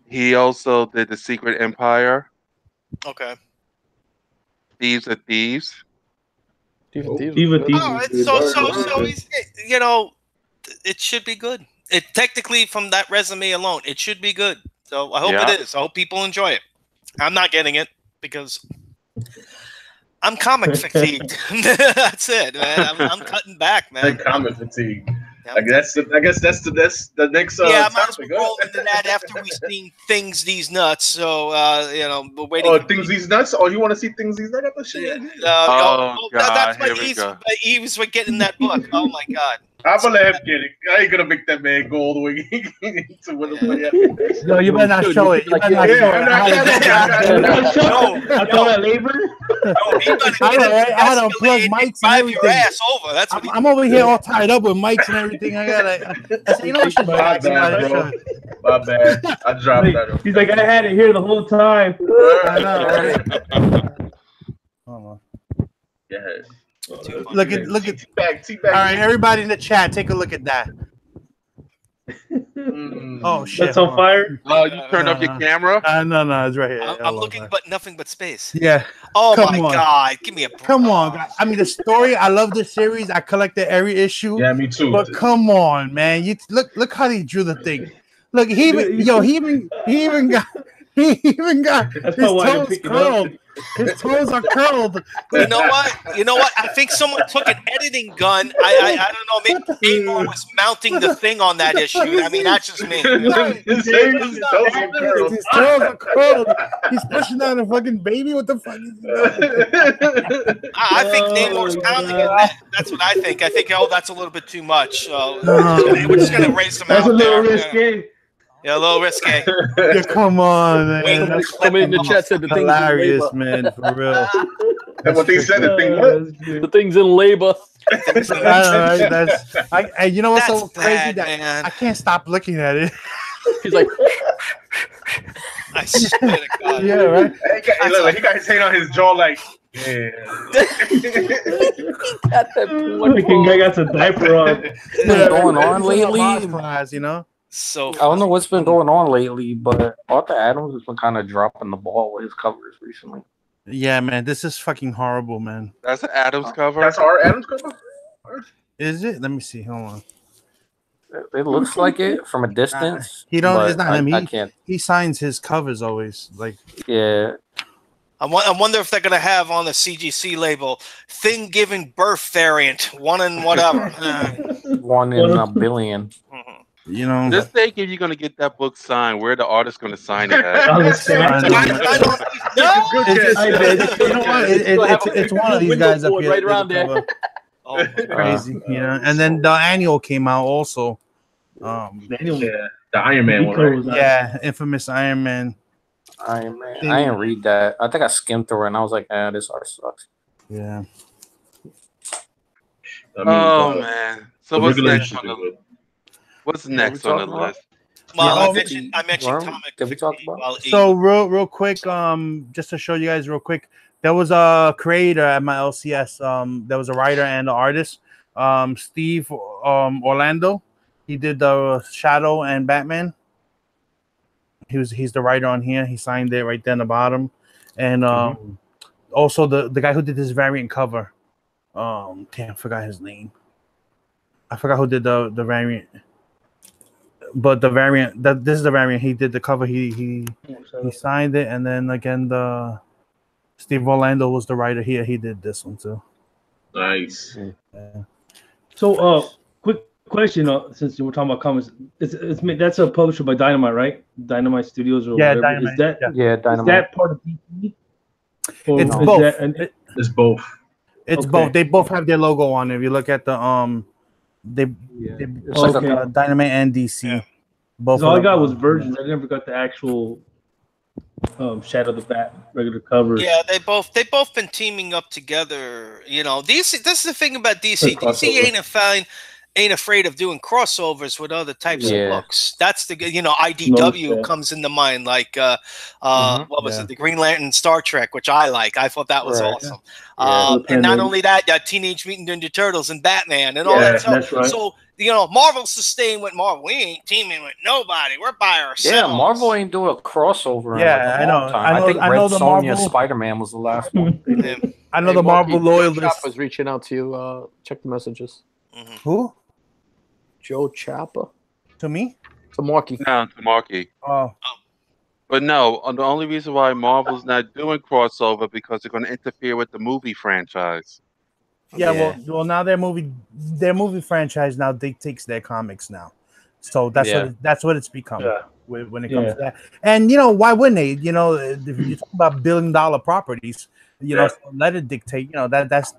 He also did the Secret Empire. Okay. Thieves of Thieves. All right, so he's, you know, it should be good. It technically, from that resume alone, it should be good. So I hope it is. I hope people enjoy it. I'm not getting it because I'm comic fatigued. That's it, man. I'm cutting back, man. Comic fatigue. I guess that's the next. Yeah, I might as well roll into that after we've seen Things These Nuts. So you know, we're waiting. Oh, Things These Nuts. Oh, you want to see Things These Nuts? Shit. God, that's my here we go. he was getting that book. Oh my God. I'm gonna let him get it. I ain't gonna make that man go all the way to win the No, you better not show it. You better not show it. I thought that labor. I had to plug mics and everything. Your ass over. That's what I'm over here all tied up with mics and everything. I said, you know what? My bad, bro. My bad. I dropped that. He's like, I had it here the whole time. I know, right? Hold on. Yes. Look at Teabag. All right, everybody in the chat, take a look at that. Oh shit! That's on fire. Oh, you turned off your camera? No, it's right here. I'm looking, but nothing but space. Yeah. Oh my God! Give me a break. Come on, guys. I mean, the story. I love this series. I collected every issue. Yeah, me too. But come on, man. You look how they drew the thing. Look, he even got his toes curled. His toes are curled. You know what? I think someone took an editing gun. I don't know. Maybe Amo was mounting the thing on that issue. I mean, that's just me. His toes are curled. He's pushing out a fucking baby. What the fuck is he doing? I think Namor's pounding it. That's what I think. I think, that's a little bit too much. We're just gonna raise some out there. That's a little risky. Yeah, a little risque. Yeah, come on, man. Somebody in the chat said the thing's hilarious, man, for real. That's what they said. The thing's in labor. You know what's so crazy? Bad, man. I can't stop looking at it. He's like, I swear to God. Yeah, right. He got his hand on his jaw, like, yeah. Guy got some diaper on. What's been going on lately? Class, you know. So I don't know what's been going on lately, but Arthur Adams has been kind of dropping the ball with his covers recently. Yeah, man, this is fucking horrible, man. That's an Adams cover. That's our Adams cover. Is it? Let me see. Hold on. It looks like it from a distance. He don't. It's not him. I can't. He signs his covers always. Like, yeah. I wonder if they're gonna have on the CGC label "Thing Giving Birth Variant" 1 in whatever. 1 in a billion. You know, just think if you're gonna get that book signed, where the artist gonna sign it at? It's one of these guys up here, right around there. Oh, crazy, you know. And then the annual came out also. The Iron Man one, right? Yeah, infamous Iron Man. Iron Man. I didn't read that. I think I skimmed through it and I was like, this art sucks. Yeah. Oh man. So what's next on the What's next on the list? Well, I mentioned comic. Did we talk about? So real quick, just to show you guys real quick, there was a creator at my LCS. There was a writer and an artist, Steve Orlando. He did the Shadow and Batman. He's the writer on here. He signed it right there in the bottom, and also the guy who did this variant cover. Damn, I forgot his name. I forgot who did the variant. But the variant, this is the variant. He did the cover. He signed it, and then again, the Steve Orlando was the writer here. He did this one too. Nice. Yeah. So, quick question. Since we're talking about comics, that's a publisher by Dynamite, right? Dynamite Studios or whatever. Dynamite. Is that Dynamite? Is that part of DC? It's both. It's both. It's both. They both have their logo on it. If you look at the it's like Dynamite and DC. Yeah. Both. All I got was versions. I never got the actual Shadow the Bat regular covers. Yeah, they've both been teaming up together. You know, DC. That's the thing about DC. DC ain't a fan. ain't afraid of doing crossovers with other types of books. That's the IDW comes into mind, like what was it, the Green Lantern Star Trek, which I like. I thought that was awesome. And not only that, Teenage Mutant Ninja Turtles and Batman and all that stuff. Right. So Marvel's staying with Marvel. We ain't teaming with nobody. We're by ourselves. Yeah, Marvel ain't doing a crossover. In I know. I think Red Sonja Spider-Man was the last one. I know the Marvel loyalists was reaching out to you. Check the messages. Who? Joe Chapa. To me? To Marky. No, to Marky. Oh. But no, the only reason why Marvel's not doing crossover because they're going to interfere with the movie franchise. Yeah, well, now their movie franchise now dictates their comics now, so that's what it's become when it comes to that. And why wouldn't they? If you talk about $1 billion properties, so let it dictate. That's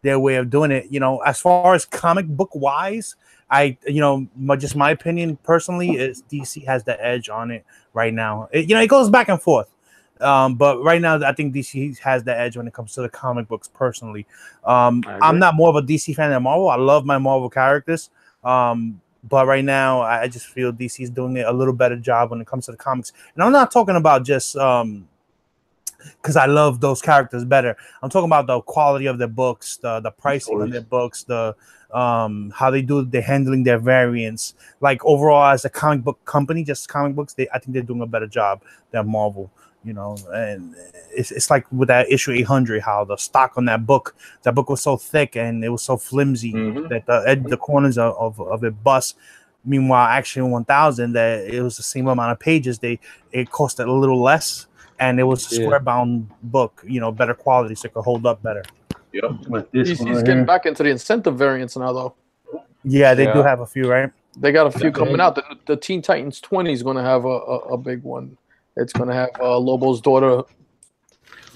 their way of doing it. As far as comic book wise, just my opinion personally is DC has the edge on it right now. It goes back and forth. But right now, I think DC has the edge when it comes to the comic books. Personally, I'm not more of a DC fan than Marvel. I love my Marvel characters, but right now, I just feel DC is doing a little better job when it comes to the comics. And I'm not talking about just because I love those characters better. I'm talking about the quality of their books, the pricing of their books, the how they're handling their variants. Like overall, as a comic book company, just comic books, I think they're doing a better job than Marvel. And it's like with that issue 800, how the stock on that book was so thick and it was so flimsy that the corners of it bust. Meanwhile, Action 1000, that it was the same amount of pages. It costed a little less, and it was a square bound book, better quality, so it could hold up better. Yep. He's getting back into the incentive variants now, though. Yeah, they do have a few, right? They got a few coming out. The Teen Titans 20 is going to have a big one. It's going to have Lobo's daughter,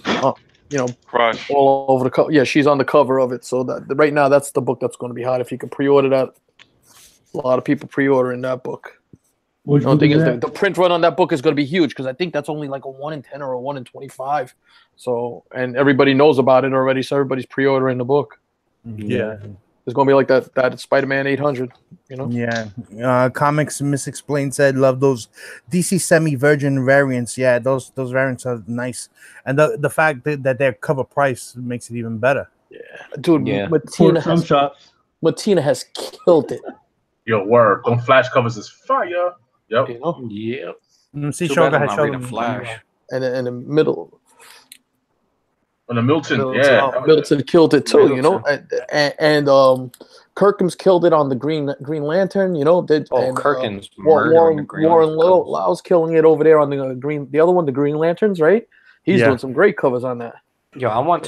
Crush all over the cover. Yeah, she's on the cover of it. So that right now, that's the book that's going to be hot. If you can pre-order that, a lot of people pre-ordering that book. The thing is, the print run on that book is going to be huge because I think that's only like a 1 in 10 or a 1 in 25. So, and everybody knows about it already. So everybody's pre-ordering the book. Yeah. It's going to be like that Spider-Man 800, Yeah. Comics Misexplained said, love those DC semi-virgin variants. Yeah, those variants are nice. And the fact that their cover price makes it even better. Yeah. Dude, Matina has killed it. Yo, word. Them Flash covers is fire. Yep. Yeah. See, show them. Flash. And in the middle. On the Milton, Milton killed it too, and Kirkham's killed it on the Green Lantern, Kirkham's Warren Lau's killing it over there on the other one, the Green Lanterns, right? He's doing some great covers on that. Yo, I want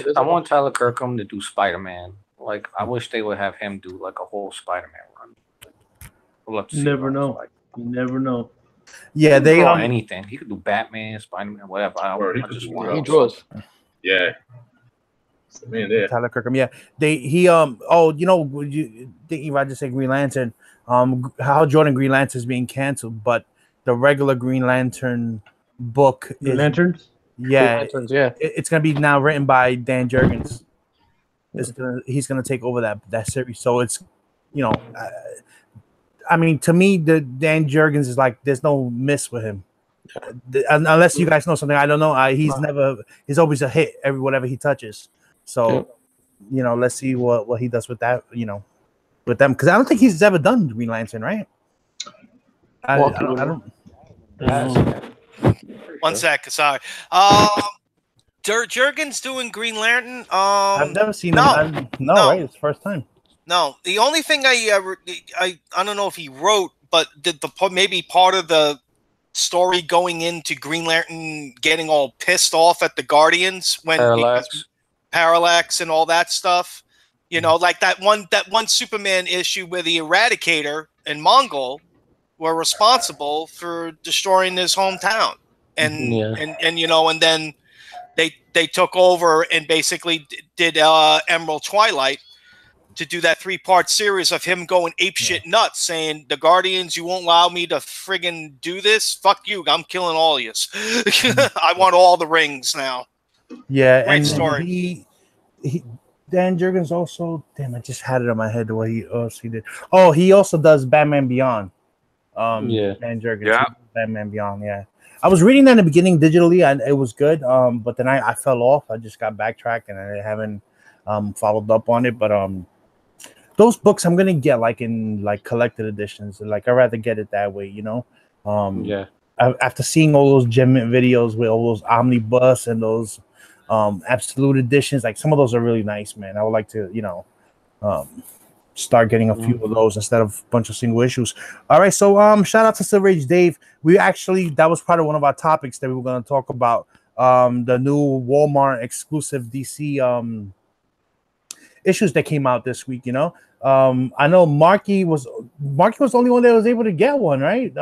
Tyler Kirkham to do Spider-Man. Like, I wish they would have him do like a whole Spider-Man run. I'd love to see never know. You never know. Yeah, they draw anything. He could do Batman, Spider-Man, whatever. I just want. He draws. Yeah. Man, there. Tyler Kirkham. Yeah. If I just say Green Lantern, Hal Jordan Green Lantern is being canceled, but the regular Green Lantern book Lanterns? Yeah. Lanterns, yeah. It's gonna be now written by Dan Jurgens. He's gonna take over that series. So it's I mean, to me, the Dan Jurgens is like there's no miss with him. Unless you guys know something I don't know. He's always a hit whatever he touches. So, let's see what he does with that, with them. Because I don't think he's ever done Green Lantern, right? I don't. One sec, sorry. Jurgens doing Green Lantern? I've never seen him. No, right? It's the first time. No, the only thing I don't know if he wrote, but did maybe part of the story going into Green Lantern getting all pissed off at the Guardians when Parallax and all that stuff, like that one Superman issue where the Eradicator and Mongol were responsible for destroying his hometown, and then they took over and basically did Emerald Twilight to do that 3-part series of him going apeshit nuts, saying the Guardians, you won't allow me to friggin' do this. Fuck you, I'm killing all of you. I want all the rings now. Yeah, great story. Dan Jurgens also. Damn, I just had it in my head what he else he did. Oh, he also does Batman Beyond. Yeah. Dan Jurgens. Yeah. Batman Beyond. Yeah. I was reading that in the beginning digitally, and it was good. But then I fell off. I just got backtracked, and I haven't followed up on it. But those books I'm gonna get like in like collected editions. Like I'd rather get it that way, you know. Yeah. After seeing all those Gem Mint videos with all those omnibus and those absolute editions, like some of those are really nice, man. I would like to, you know, start getting a few of those instead of a bunch of single issues. All right, so shout out to Silver Age Dave. We actually, that was part of one of our topics that we were going to talk about, the new Walmart exclusive DC issues that came out this week. You know, I know Marky was the only one that was able to get one, right?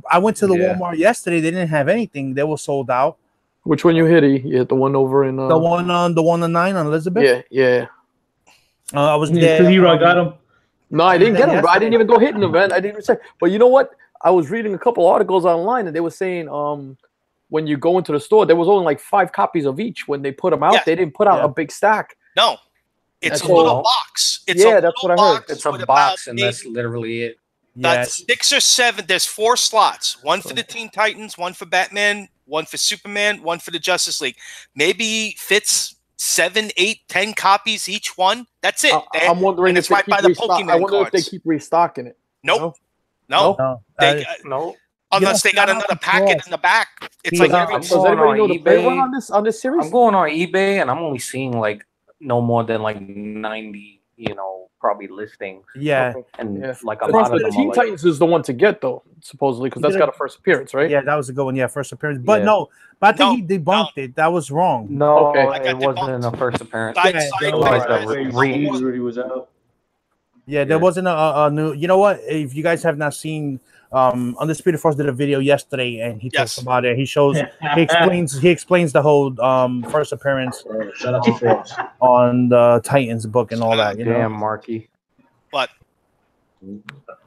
I went to the Walmart yesterday. They didn't have anything. They were sold out. Which one you hit? You hit the one over in the one on 9 on Elizabeth. Yeah. I was there. Hero got him. No, I didn't get him. I didn't even go hit an event. I didn't even check. But you know what? I was reading a couple articles online, and they were saying when you go into the store, there was only like 5 copies of each. When they put them out, they didn't put out a big stack. No, it's a little box. It's that's what I heard. It's a box, and that's literally it. That's 6 or 7. There's 4 slots. One for the Teen Titans, one for Batman, one for Superman, one for the Justice League. Maybe fits 7, 8, 10 copies each one. That's it. I'm wondering if it's right by the Pokemon I wonder cards. if they keep restocking it. Nope. No. Unless they got another packet in the back. It's like does everybody know the favorite on this series? I'm going on eBay, and I'm only seeing like no more than like 90, you know, probably listings. Yeah. And like a lot of them. Teen Titans is the one to get though, supposedly, because that's got a first appearance, right? Yeah, that was a good one. Yeah, first appearance. But I think he debunked it. That was wrong. No, it wasn't in the first appearance. Rudy was out. Yeah, there wasn't a new. You know what? If you guys have not seen, Undisputed Force did a video yesterday, and he talks about it. He explains the whole first appearance. Shout out to Force on the Titans book and all that. You Damn, know? Marky. But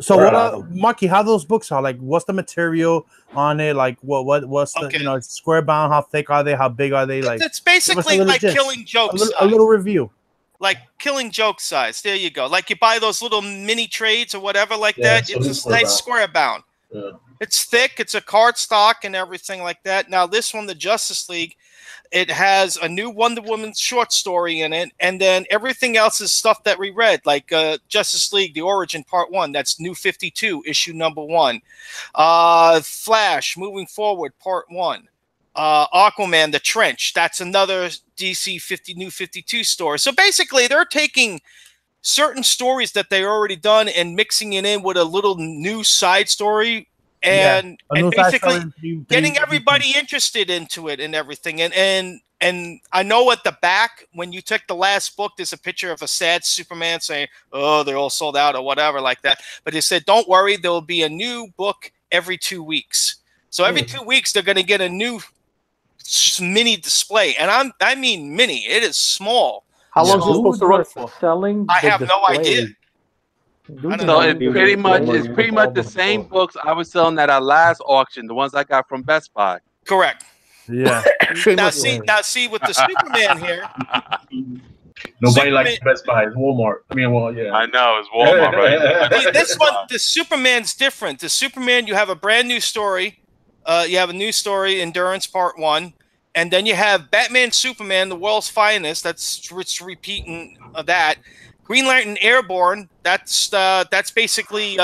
so, Marky, how those books are? Like, what's the material on it? Like, what's the you know, square bound? How thick are they? How big are they? Like, it's basically like Killing Joke size. A little review. Like Killing Joke size. There you go. Like you buy those little mini trades or whatever like that. It's just nice square bound. Yeah. It's thick. It's a card stock and everything like that. Now this one, the Justice League, it has a new Wonder Woman short story in it, and then everything else is stuff that we read, like Justice League: The Origin Part 1. That's New 52, issue number 1. Flash, Moving Forward, Part 1. Aquaman, The Trench. That's another DC New 52 story. So basically, they're taking certain stories that they already done and mixing it in with a little new side story. And basically getting everybody interested into it and everything. And I know at the back, when you took the last book, there's a picture of a sad Superman saying, oh, they're all sold out or whatever like that. But they said, don't worry, there will be a new book every 2 weeks. So every 2 weeks, they're going to get a new mini display. And I mean mini. It is small. How long is it supposed to run for? Selling I have no idea. So it's pretty much the same books I was selling at our last auction, the ones I got from Best Buy. Correct. Yeah. now see with the Superman here. Nobody likes Best Buy. It's Walmart. I mean, I know it's Walmart, right? This one, the Superman's different. The Superman, you have a brand new story. You have a new story, Endurance Part 1. And then you have Batman Superman, the world's finest. It's repeating that. Green Lantern Airborne, that's basically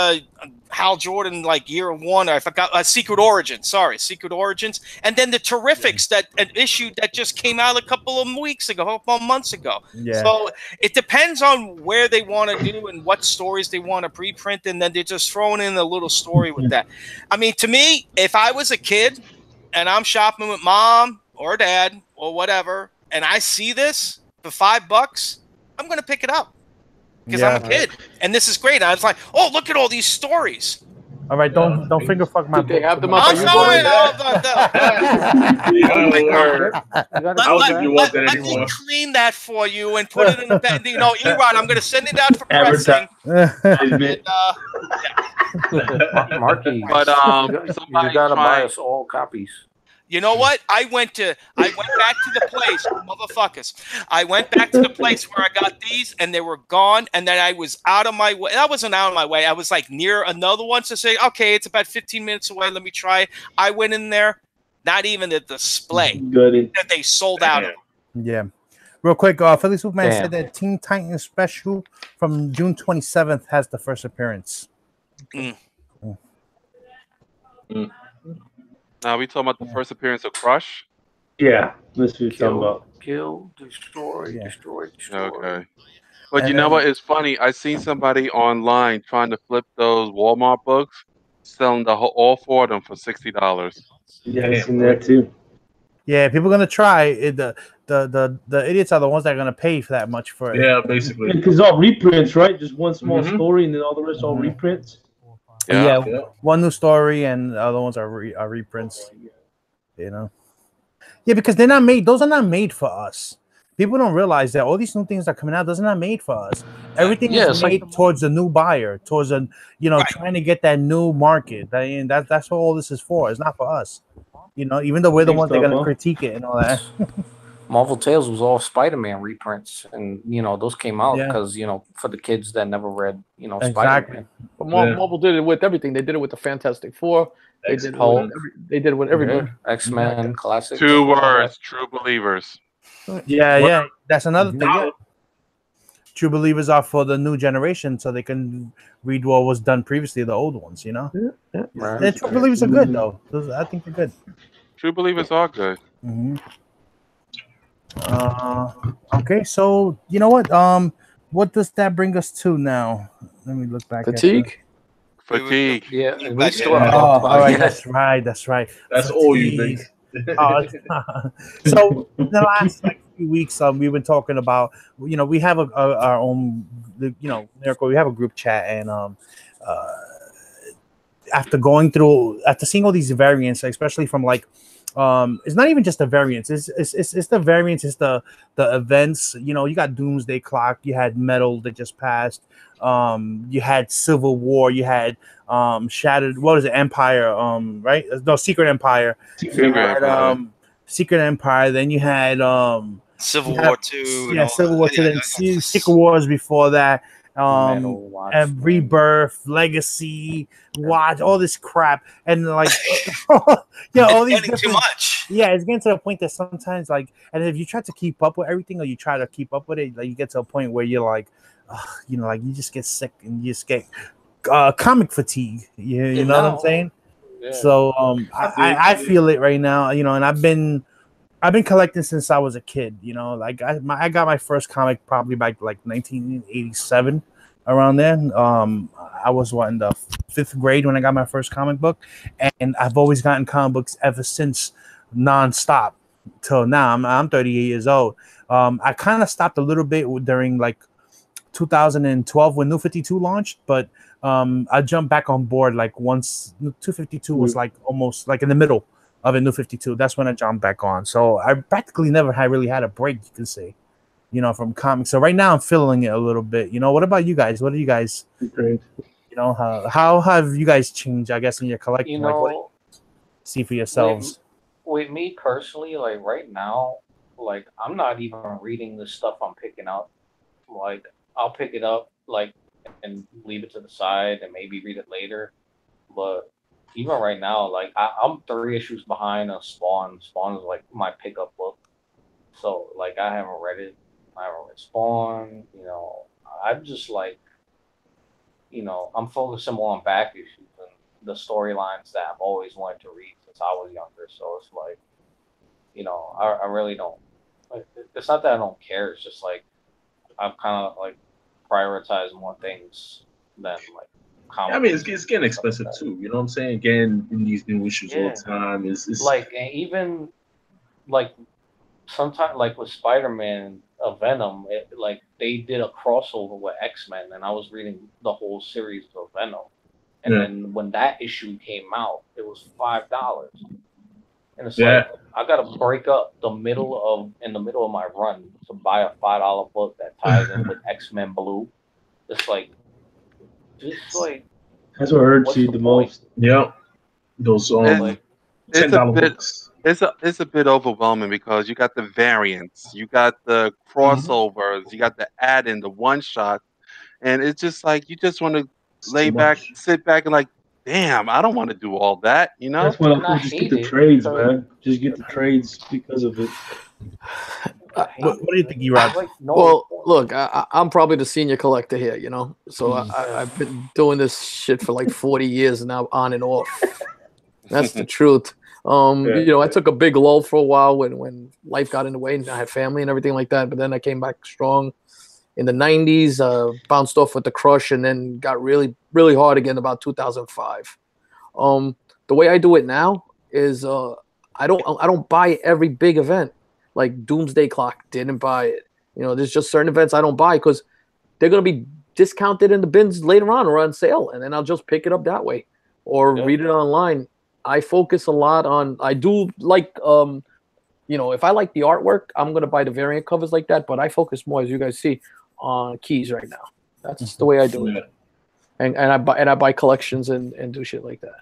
Hal Jordan, like year 1. I forgot. Secret Origins. And then the Terrifics, that an issue that just came out a couple of months ago. Yeah. So it depends on where they want to do and what stories they want to preprint, and then they're just throwing in a little story with that. I mean, to me, if I was a kid and I'm shopping with mom or dad or whatever, and I see this for $5, I'm going to pick it up. Because I'm a kid, and this is great. I was like, "Oh, look at all these stories." All right, don't finger fuck my. Did they have them up? I'm sorry. Let me clean that for you and put it in the bag. You know, Erod, I'm going to send it out for pressing. Marky, but you got to buy us all copies. You know what? I went back to the place, motherfuckers. I went back to the place where I got these, and they were gone. And then I was out of my way. I wasn't out of my way. I was like near another one to say, okay, it's about 15 minutes away. Let me try it. I went in there, not even the display that they sold out of. Yeah. Real quick, Philly Superman said that Teen Titans special from June 27th has the first appearance. Now we talking about the first appearance of Crush? Yeah, that's what you're talking about. Kill, destroy. Okay. But you know what? It's funny. I seen somebody online trying to flip those Walmart books, selling all 4 of them for $60. Yeah, I seen that too. Yeah, people are gonna try it. The idiots are the ones that are gonna pay for that much for it. Yeah, basically. Because all reprints, right? Just one small story, and then all the rest all reprints. Yeah, one new story, and the other ones are reprints. You know. Yeah, because they're not made. Those are not made for us. People don't realize that all these new things that are coming out. Those are not made for us. Everything is made towards a new buyer, towards a trying to get that new market. That's what all this is for. It's not for us. You know, even though we're the ones that are gonna critique it and all that. Marvel Tales was all Spider-Man reprints, and those came out because for the kids that never read Spider-Man. But Marvel did it with everything. They did it with the Fantastic Four. They did it with everybody. X-Men classics. 2 words: true believers. Yeah. That's another thing. Yeah. True believers are for the new generation, so they can read what was done previously, the old ones. You know. And true believers are good though. I think they're good. True believers are good. Okay, so you know what does that bring us to now? Let me look back. Fatigue. Fatigue. Yeah. All right. That's right. That's all you think. So the last few weeks, we've been talking about. We have our own. Miracle. We have a group chat, and after seeing all these variants, especially from like. It's not even just the variants. It's the variants. It's the events. You got Doomsday Clock. You had Metal that just passed. You had Civil War. You had Shattered. What is it? Empire. Right? No, Secret Empire. Secret Empire. Then you had Civil War 2. Yeah, Civil War 2. Then Secret Wars before that. And Rebirth, Legacy, Watch, all this crap, and like, all these getting too much. Yeah, it's getting to the point that sometimes, like, and if you try to keep up with everything, or you try to keep up with it, like, you get to a point where you're like, like you just get sick and you just get comic fatigue. You know what I'm saying? Yeah. So I feel it right now. And I've been collecting since I was a kid. Like I got my first comic probably back like 1987, around then. I was in the 5th grade when I got my first comic book, and I've always gotten comic books ever since, nonstop till now. I'm 38 years old. I kind of stopped a little bit during like 2012 when New 52 launched, but I jumped back on board like once 252 was like almost like in the middle of a New 52. That's when I jumped back on. So I practically never really had a break, you can say, from comics. So right now I'm feeling it a little bit. What about you guys? What are you guys? Great. How have you guys changed? I guess in your collecting, like what do you see for yourselves? With me personally, like right now, like I'm not even reading the stuff I'm picking up. Like I'll pick it up, like, and leave it to the side and maybe read it later. But even right now, like I'm 3 issues behind on Spawn. Spawn is like my pickup book. So like I haven't read it. I haven't read Spawn. I'm just like, I'm focusing more on back issues and the storylines that I've always wanted to read since I was younger. So it's like, I really don't. Like, it's not that I don't care. It's just like I've kind of like prioritized more things than like. I mean, it's getting expensive too. You know what I'm saying? Again, in these new issues all the time is like, and even like sometimes, like with Spider-Man, Venom, like they did a crossover with X-Men, and I was reading the whole series of Venom, and then when that issue came out, it was $5, and it's like I gotta break up in the middle of my run to buy a $5 book that ties in with X-Men Blue. It's like. Just like that's what hurts you the most. Yeah, those $10 books. It's a bit overwhelming because you got the variants, you got the crossovers, you got the add-in, the one shot, and it's just like you just want to sit back, and like, damn, I don't want to do all that, you know. That's why I'm just get the trades, man. Just get the trades because of it. What do you think, E-Rod? Well, look, I'm probably the senior collector here, you know. So I've been doing this shit for like 40 years now, on and off. That's the truth. You know, I took a big lull for a while when life got in the way and I had family and everything like that. But then I came back strong in the 90s, bounced off with the crush, and then got really, really hard again about 2005. The way I do it now is I don't buy every big event. Like Doomsday Clock, didn't buy it. You know, there's just certain events I don't buy because they're going to be discounted in the bins later on or on sale, and then I'll just pick it up that way or read it online. I focus a lot on, I do like, you know, if I like the artwork, I'm going to buy the variant covers like that, but I focus more, as you guys see, on keys right now. That's the way I do it. And I buy collections and do shit like that.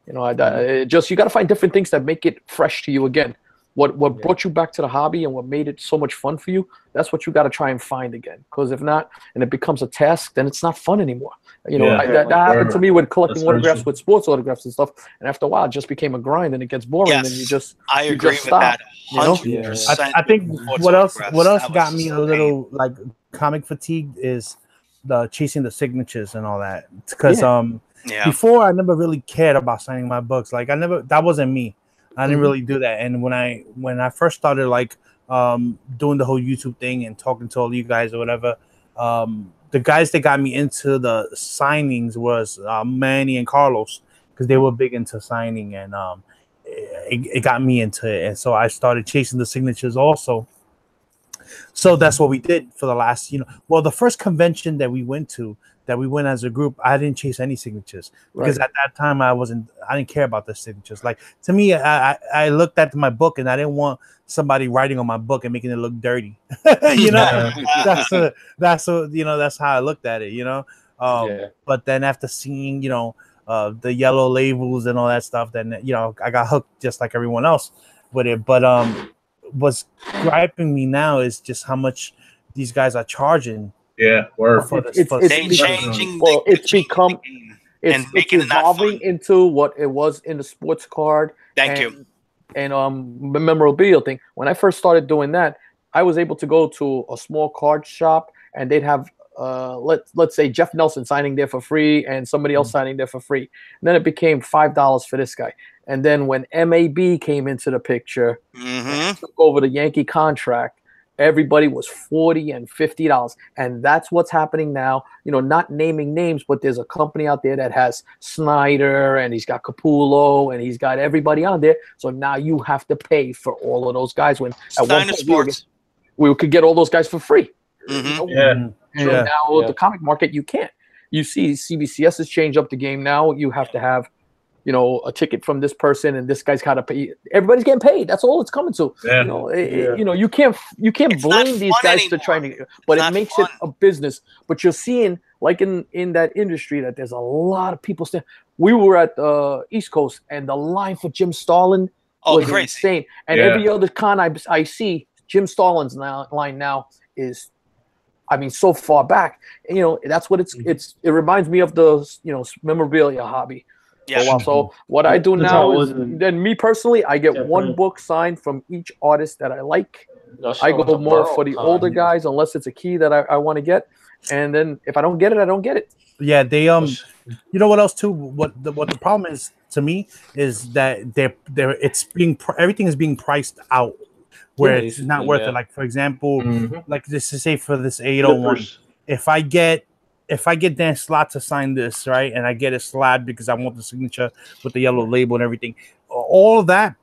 You know, you got to find different things that make it fresh to you again. What brought you back to the hobby and what made it so much fun for you, that's what you got to try and find again. Because if not, and it becomes a task, then it's not fun anymore. You know, that happened to me with collecting autographs with sports autographs and stuff. And after a while, it just became a grind and it gets boring. And you just I agree with that. 100%. I think what else got me a little like comic fatigue is the chasing the signatures and all that. Because before I never really cared about signing my books. Like that wasn't me. I didn't really do that. And when I first started like doing the whole YouTube thing and talking to all you guys or whatever, the guys that got me into the signings was Manny and Carlos, because they were big into signing, and it got me into it. And so I started chasing the signatures also. So that's what we did for the last, the first convention that we went as a group, I didn't chase any signatures because at that time I didn't care about the signatures. Like, to me, I looked at my book and I didn't want somebody writing on my book and making it look dirty. That's how I looked at it, But then after seeing, the yellow labels and all that stuff, then, I got hooked just like everyone else with it. But what's griping me now is just how much these guys are charging. Yeah, it's evolving into what it was in the sports card. And memorabilia thing. When I first started doing that, I was able to go to a small card shop and they'd have let's say Jeff Nelson signing there for free and somebody else signing there for free. And then it became $5 for this guy. And then when MAB came into the picture, and took over the Yankee contract, everybody was $40 and $50. And that's what's happening now. Not naming names, but there's a company out there that has Snyder and he's got Capullo and he's got everybody on there. So now you have to pay for all of those guys when at one point we could get all those guys for free. Now the comic market, you can't. You see CBCS has changed up the game now. You have to have a ticket from this person, and this guy's got to pay. Everybody's getting paid. That's all it's coming to. You can't blame these guys to try to, but it makes it a business. But you're seeing, like in that industry, that there's a lot of people. We were at the East Coast, and the line for Jim Starlin was insane. And every other con I see, Jim Starlin's line now is, so far back. And, that's what it reminds me of the memorabilia hobby. Yeah. So what I do now is, then me personally, I get one book signed from each artist that I like. I go more for the older guys, unless it's a key that I want to get. And then if I don't get it, I don't get it. Yeah, they you know what else too? What the problem is to me is that everything is being priced out where it's not worth it. Like, for example, like just to say for this 801, if I get Dan Slott to sign this, right, and I get it slabbed because I want the signature with the yellow label and everything, all of that,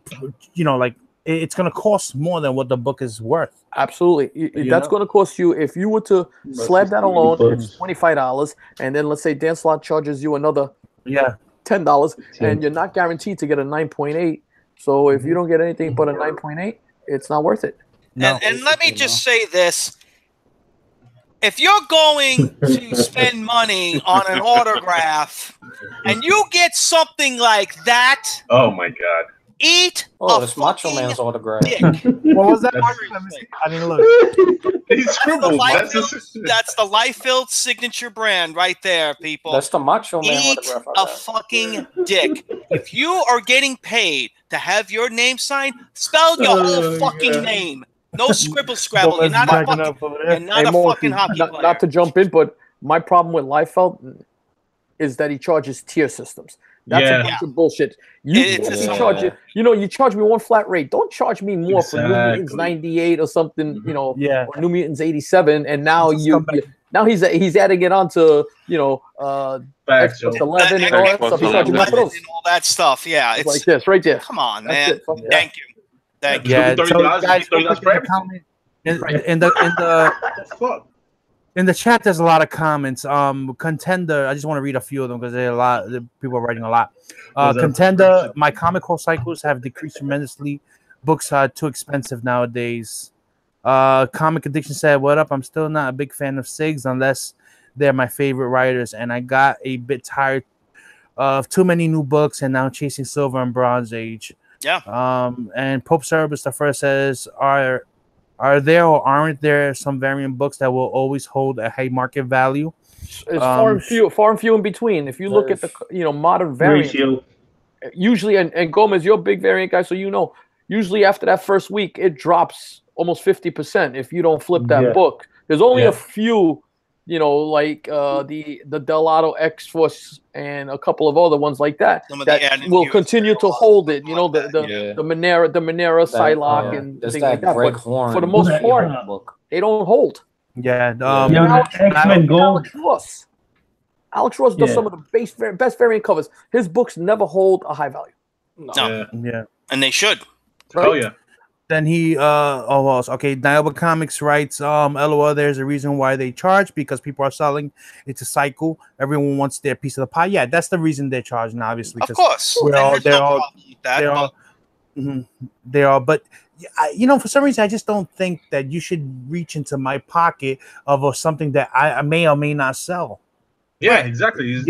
like it's going to cost more than what the book is worth. Absolutely. That's going to cost you, if you were to slab that alone, it's $25, and then let's say Dan Slott charges you another $10, and you're not guaranteed to get a 9.8. So if you don't get anything but a 9.8, it's not worth it. And let me just say this. If you're going to spend money on an autograph and you get something like that, oh my God, Eat it's Macho Man's autograph. Dick. What was that? I didn't look. That's the Liefeld signature brand right there, people. That's the Macho Man Eat autograph. a fucking dick. If you are getting paid to have your name signed, spell your whole fucking name. No scribble scrabble. You're not a fucking hockey player. Not to jump in, but my problem with Liefeld is that he charges tier systems. That's a bunch of bullshit. You charge me one flat rate. Don't charge me more for New Mutants 98 or something, or New Mutants 87. And now now he's adding it on to Xbox 11 and all that stuff. He's charging more for those. And all that stuff. Yeah, it's like this right there. Come on, man. Thank you. Yeah, so guys, in the chat, there's a lot of comments. Contender, I just want to read a few of them because there are a lot. People are writing a lot. Contender, my comic haul cycles have decreased tremendously. Books are too expensive nowadays. Comic Addiction said, "What up? I'm still not a big fan of SIGs unless they're my favorite writers, and I got a bit tired of too many new books and now chasing Silver and Bronze Age." Yeah. And Pope Cerebus the first says, Are there or aren't there some variant books that will always hold a high market value? It's far and few in between. If you look at the modern variant, usually and Gomez, you're a big variant guy, so usually after that first week it drops almost 50% if you don't flip that book. There's only a few, like the Delato X-Force and a couple of other ones like that will continue to hold it. The Monera Psylocke and things like that. But for the most part, they don't hold. Yeah. X-Men Gold. Alex Ross does some of the best variant covers. His books never hold a high value. No. Yeah. And they should. Right? Oh yeah. Then he Nioba Comics writes, LOL, there's a reason why they charge, because people are selling. It's a cycle. Everyone wants their piece of the pie. Yeah, that's the reason they're charging, obviously. Of course. They are, but for some reason I just don't think that you should reach into my pocket of something that I may or may not sell. Yeah, exactly. You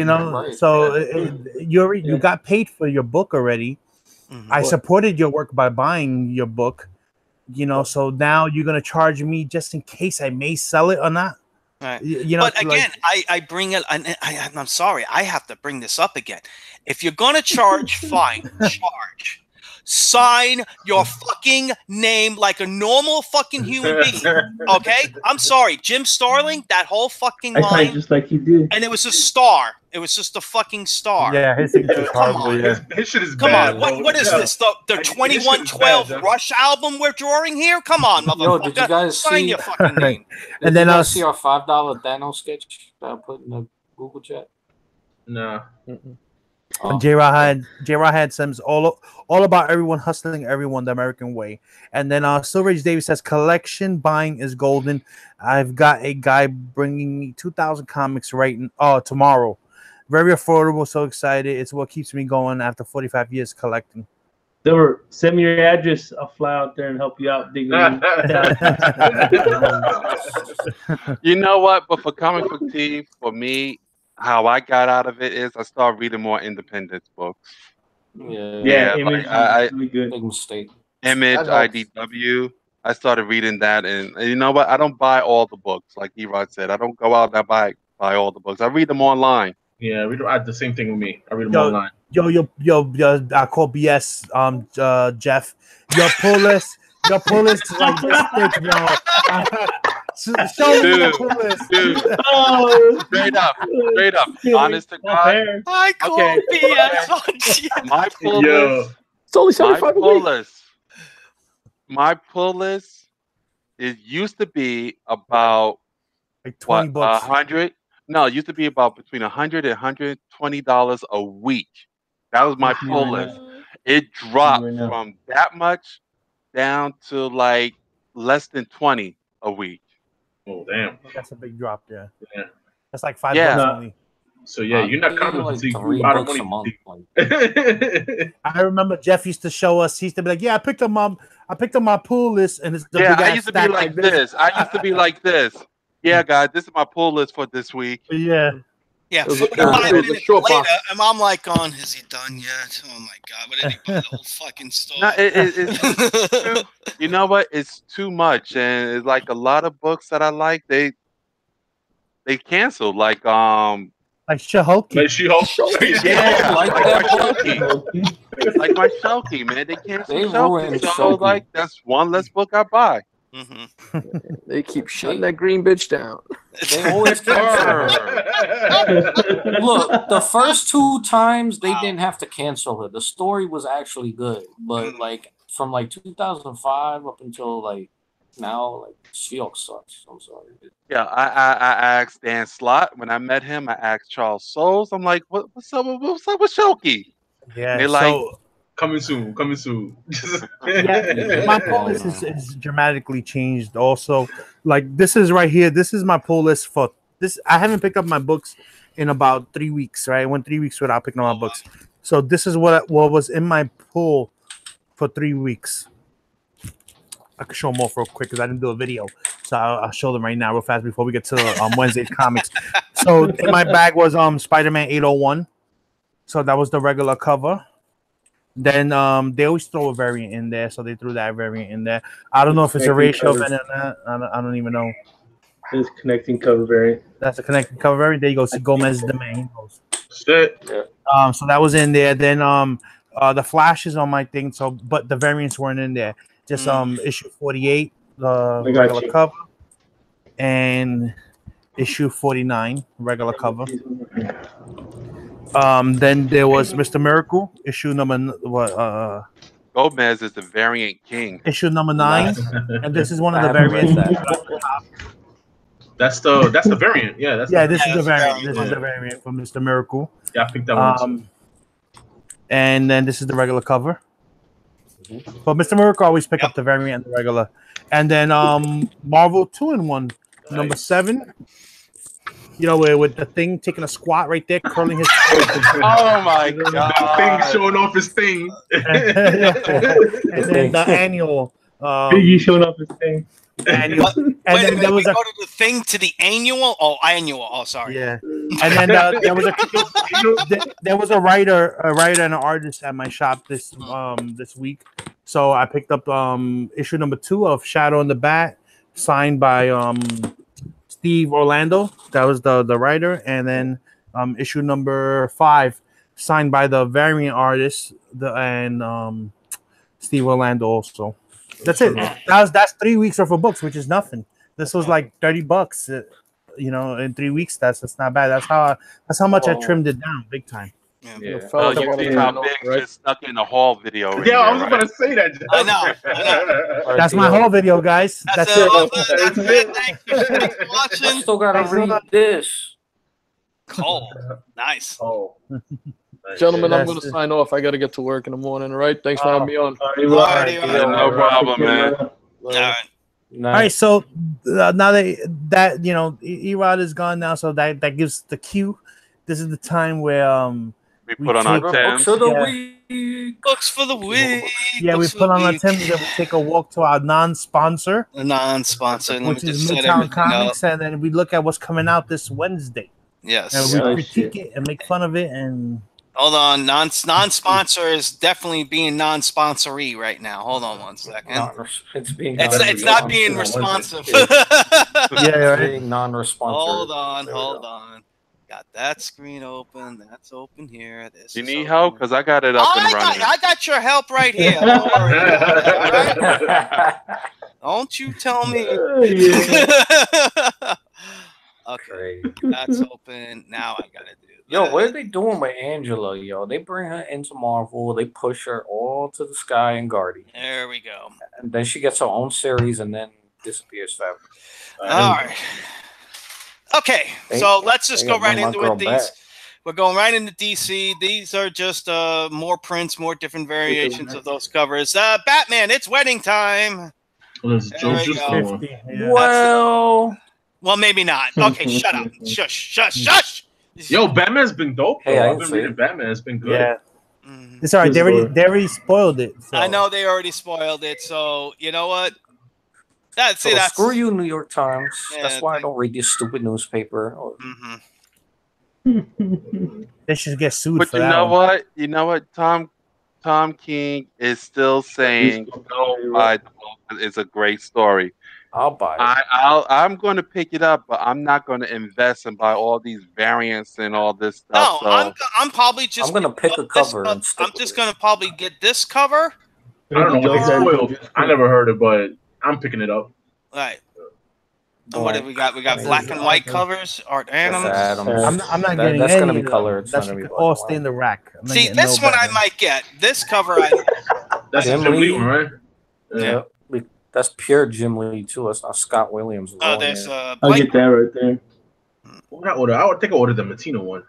got paid for your book already. Mm-hmm. I supported your work by buying your book, so now you're going to charge me just in case I may sell it or not. Right. But again, I bring it, and I'm sorry, I have to bring this up again. If you're going to charge, fine, charge. Sign your fucking name like a normal fucking human being. Okay? I'm sorry. Jim Starling, that whole fucking line. I just like you did. And it was a star. It was just a fucking star. Yeah, his signature is horrible. His shit is Come bad. on. What is this? The 2112 Rush album we're drawing here? Come on, motherfucker. Yo, did you guys sign your fucking name. And then I see our $5 Thanos sketch that I put in the Google chat. No. J-Rod says all about everyone hustling everyone the American way. And then Silver Age Davis says collection buying is golden. I've got a guy bringing me 2,000 comics tomorrow. Very affordable, so excited. It's what keeps me going after 45 years collecting. Send me your address. I'll fly out there and help you out. You know what? But for comic book team, for me, how I got out of it is I started reading more independent books. Yeah. Image is really good. Big mistake. Image, IDW. I started reading that, and you know what? I don't buy all the books, like E-Rod said. I don't go out and buy all the books. I read them online. Yeah, I the same thing with me. I read them online. Yo, I call BS, Jeff. Your pull list is like this thick, yo. Show me the pull list. Dude. Straight up. Honest to God. I call BS on Jeff. My pull list. It's only 75 a week. My pull list, it used to be about like 20 bucks. 100. No, it used to be about between $100 and $120 a week. That was my pull list. It dropped from that much down to like less than 20 a week. Oh damn! That's a big drop there. Yeah, that's like $5 only. So yeah, you're not coming like to $3 a month. I remember Jeff used to show us. He used to be like, "Yeah, I picked up my pull list, and it's the big I used to be like this. I used to be like this. Yeah, guys, this is my pull list for this week. Yeah. Yeah, It was 45 a minutes short later, box. and I'm like, "On, is he done yet? Oh my god! But then he buy the whole fucking store." No, it's too, you know what? It's too much, and it's like a lot of books that I like. They canceled. Like She-Hulk. Like She-Hulk. Yeah, like like that my Shelky. Like my Shelky, man. They canceled They Shelky. ruined So Shelky. like that's one less book I buy. They keep shutting that green bitch down. They always cancel. Look, the first 2 times they didn't have to cancel it. The story was actually good, but like from like 2005 up until like now, like She-Hulk sucks. I'm sorry. Yeah, I asked Dan Slott when I met him. I asked Charles Soules. I'm like, what's up with Shelky? Yeah, and they're like, coming soon. Yeah, my pull list is dramatically changed. Also, like this is right here. This is my pull list for this. I haven't picked up my books in about 3 weeks. Right, I went 3 weeks without picking up my books. So this is what was in my pull for 3 weeks. I could show them off real quick because I didn't do a video, so I'll show them right now real fast before we get to Wednesday's comics. So in my bag was Spider-Man 801. So that was the regular cover. Then they always throw a variant in there, so they threw that variant in there. I don't know if it's a ratio event or not. I don't even know. It's connecting cover variant. That's a connecting cover variant. There you go. See Gomez the main. Shit. So that was in there. Then the Flash is on my thing. So but the variants weren't in there. Just issue 48, the regular cover, and issue 49, regular cover. Then there was Mr. Miracle, issue number Gomez is the variant king. Issue number 9, and this is one of the variants. That's the variant. Yeah, this is the variant. This is the variant for Mr. Miracle. Yeah, I picked that one. And then this is the regular cover. But Mr. Miracle always pick up the variant and the regular. And then Marvel 2-in-1 number 7. You know, with the Thing taking a squat right there, curling his. Oh my god! The Thing showing off his thing. And then the annual. Biggie showing off his thing. Annual. And then there was go to the Thing to the annual. Oh, annual. Oh, sorry. Yeah. And then there was a writer and an artist at my shop this week. So I picked up issue number 2 of Shadow and the Bat, signed by Steve Orlando. That was the writer. And then issue number 5, signed by the variant artist and Steve Orlando also. That's it. That's 3 weeks worth of books, which is nothing. This was like $30, in 3 weeks. That's not bad. That's how much I trimmed it down, big time. Yeah. Well, you see how big just stuck in the haul video. Right I was about to say that. I know. That's my whole video, guys. That's it. Thanks for watching. I still gotta read this. Cool. Nice. Oh. Gentlemen, I'm going to sign off. I got to get to work in the morning. All right. Thanks for having me on. No problem, man. All right. All right, so now that Erod is gone now, so that gives the cue. This is the time where we put on our Timbs. Books for the week. Yeah, we put on our Timbs and we take a walk to our non-sponsor, which is Midtown Comics, and then we look at what's coming out this Wednesday. Yes, and we critique it and make fun of it. And hold on, non-sponsor is definitely being non-sponsory right now. Hold on one second. It's not being responsive. Being non-responsive. Hold on. Got that screen open. That's open here. This you need help? Because I got it up and running. I got your help right here. Don't worry about it, all right? Don't you tell me. Okay, that's open. Now I gotta do this. Yo, what are they doing with Angela, yo? They bring her into Marvel. They push her all to the sky in Guardian. There we go. And then she gets her own series and then disappears forever. All right. Okay, so let's just go right into it. We're going right into DC. These are just more prints, more different variations of those covers. Batman, it's wedding time. Well, maybe not. Okay, shut up. Shush. Yo, Batman's been dope. Hey, I've been reading Batman. It's been good. Yeah. It's all right. They already spoiled it. So. I know they already spoiled it. So you know what? That's screw you, New York Times. Yeah, that's why I don't read this stupid newspaper. They should get sued But for you that know one. what? You know what? Tom King is still saying, "Don't buy the book. It's a great story." I'll buy it. I'm going to pick it up, but I'm not going to invest and buy all these variants and all this stuff. No, I'm probably just. I'm gonna pick a cover and stick I'm just gonna probably get this cover. I don't know what it's spoiled. I never heard it, but I'm picking it up. Right. And what have we got? We got black and white covers, Art Adams. I'm not getting that's any gonna be of them. color. It's That not gonna should be all stay in the rack. See, this one I might get. This cover, that's a Jim Lee one, right? Yeah. That's pure Jim Lee too. That's not Scott Williams. Oh, there's I'll get that right there. What I ordered? I would think I ordered the Matina one.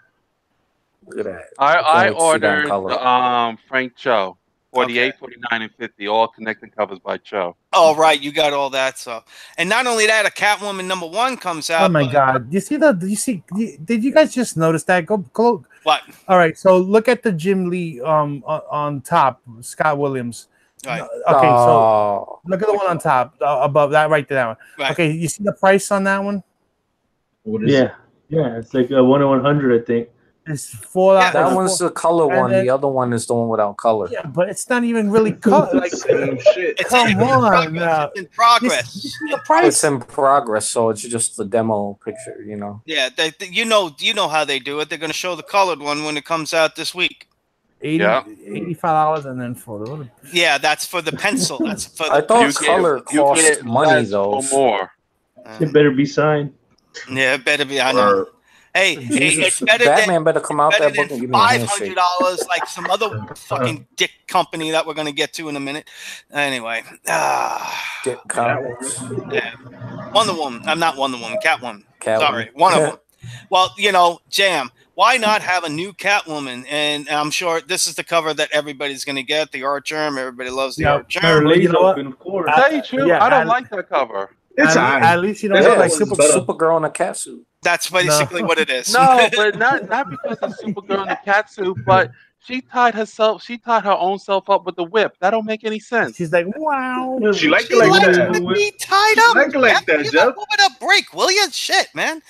Look at that. I ordered the Frank Cho. 48, 49, and 50, all connecting covers by Cho. Oh, right, you got all that stuff. And not only that, a Catwoman #1 comes out. Oh my God! Did you guys just notice that? Go. What? All right, so look at the Jim Lee on top, Scott Williams. Right. Okay, so look at the one on top, above that, right there. That one. Right. Okay, you see the price on that one? Yeah, it's like 1 in 100, I think. It's $4. Yeah, that one's the color one. The other one is the one without color. Yeah, but it's not even really color. Like, same shit. Come on, it's in progress. The price. It's in progress, so it's just the demo picture, you know. Yeah, you know how they do it. They're going to show the colored one when it comes out this week. $85 and then for the. Yeah, that's for the pencil. That's for the. I thought color cost money though. More. It better be signed. Yeah, it better be. I know. Hey, it's better Batman better come out that book and give me a handshake. $500 like some other fucking dick company that we're gonna get to in a minute. Anyway, Dick Comics. Yeah, Wonder Woman. I'm not Wonder Woman. Catwoman. Catwoman. Sorry, one of them. Well, Jam. Why not have a new Catwoman? And I'm sure this is the cover that everybody's gonna get. The art germ. Everybody loves the art germ. You know what? Of course. Tell you true, I don't like that cover. It's at least you don't look like Supergirl in a cat suit. That's basically what it is. No, but not because of Supergirl in a cat suit, but she tied her own self up with the whip. That don't make any sense. She's like, wow. She liked it like that. To be tied up. She liked it like that, Give Jeff. a break, will you? Shit, man.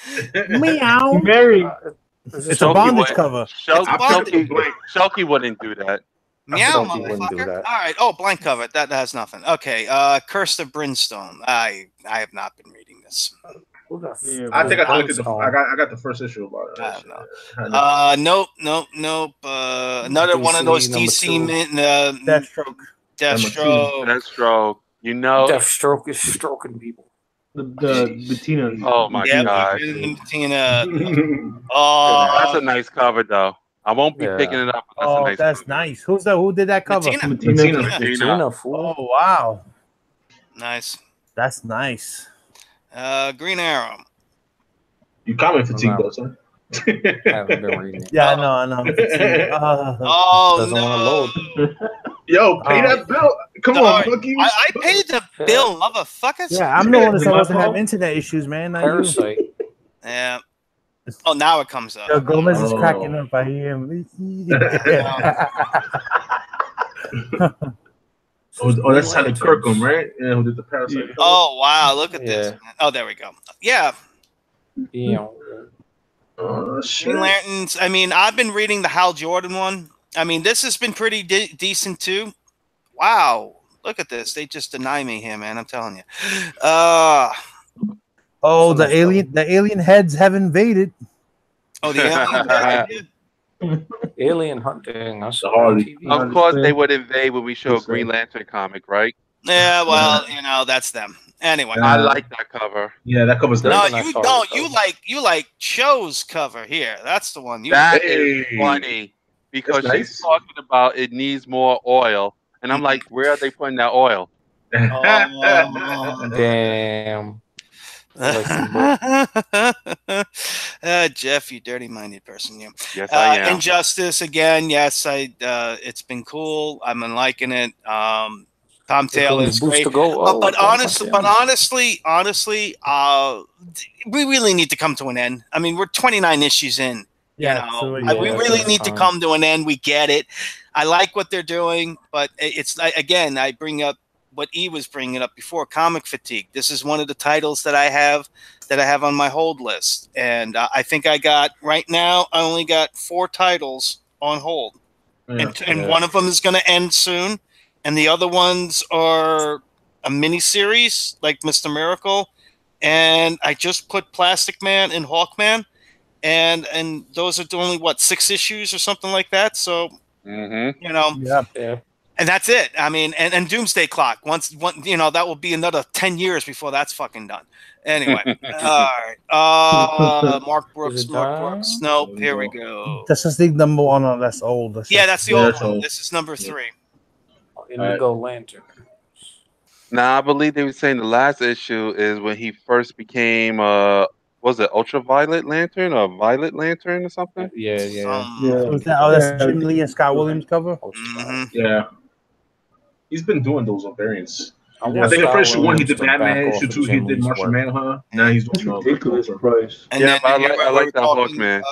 Meow. Mary. It's a bondage cover. Shelky wouldn't do that. Meow, wouldn't do motherfucker. that. All right. Oh, blank cover. That has nothing. Okay. Curse of Brimstone. I have not been reading this. I think I looked at I got the first issue about it. I don't know. Nope. Another one of those DC Deathstroke. You know, Deathstroke is stroking people. The Bettina. Oh my God. Bettina. That's a nice cover though. I won't be picking it up. But that's nice. Who did that cover? Bettina. Oh wow. Nice. That's nice. Green Arrow. You comment fatigue though, son. I haven't been reading it. Yeah, I know. Doesn't want to load. Yo, pay that bill. Come on, Cookie. I paid the bill, motherfuckers. Yeah, I'm the one that's supposed to have internet issues, man. Parasite. Yeah. Oh, now it comes up. Yo, Gomez is cracking up. I hear him. Oh, that's Tyler Kirkham, right? Yeah, who did the Parasite? Oh, wow. Look at this. Oh, there we go. Yeah. Green Lanterns. I mean, I've been reading the Hal Jordan one. I mean, this has been pretty decent too. Wow. Look at this. They just deny me here, man. I'm telling you. Oh, the alien heads have invaded. Oh, the alien. Alien hunting. Of course, they would invade when we show a Green Lantern comic, right? Yeah, well, that's them. Anyway, I like that cover. Yeah, that cover's good. No, you don't. You like Cho's cover here. That's the one. That is funny because she's talking about it needs more oil, and I'm like, where are they putting that oil? Damn. Jeff, you dirty-minded person, you. Yes, I am. Injustice again. Yes, it's been cool. I've been liking it. Tom Taylor is great. But honestly, we really need to come to an end. I mean, we're 29 issues in. Yeah, we really need to come to an end. We get it. I like what they're doing, but it's again, I bring up what E was bringing up before, comic fatigue. This is one of the titles that I have on my hold list, and I think I only got 4 titles on hold, and one of them is going to end soon, and the other ones are a mini series like Mr. Miracle, and I just put Plastic Man and Hawkman, and those are only 6 issues or something like that. So and that's it. I mean, and Doomsday Clock. Once that will be another 10 years before that's fucking done. Anyway, all right. Mark Brooks. Nope. Here we go. This is the number 1 on that's old. That's the old one. This is number 3. Indigo Lantern. Now I believe they were saying the last issue is when he first became was it Ultraviolet Lantern or Violet Lantern or something? Yeah. That's Jim Lee and Scott Williams cover. Yeah. He's been doing those variants. I think the first one he did Batman, issue 2 he did Martian Manhunter. Now he's doing ridiculous price. And I like that Hawkman.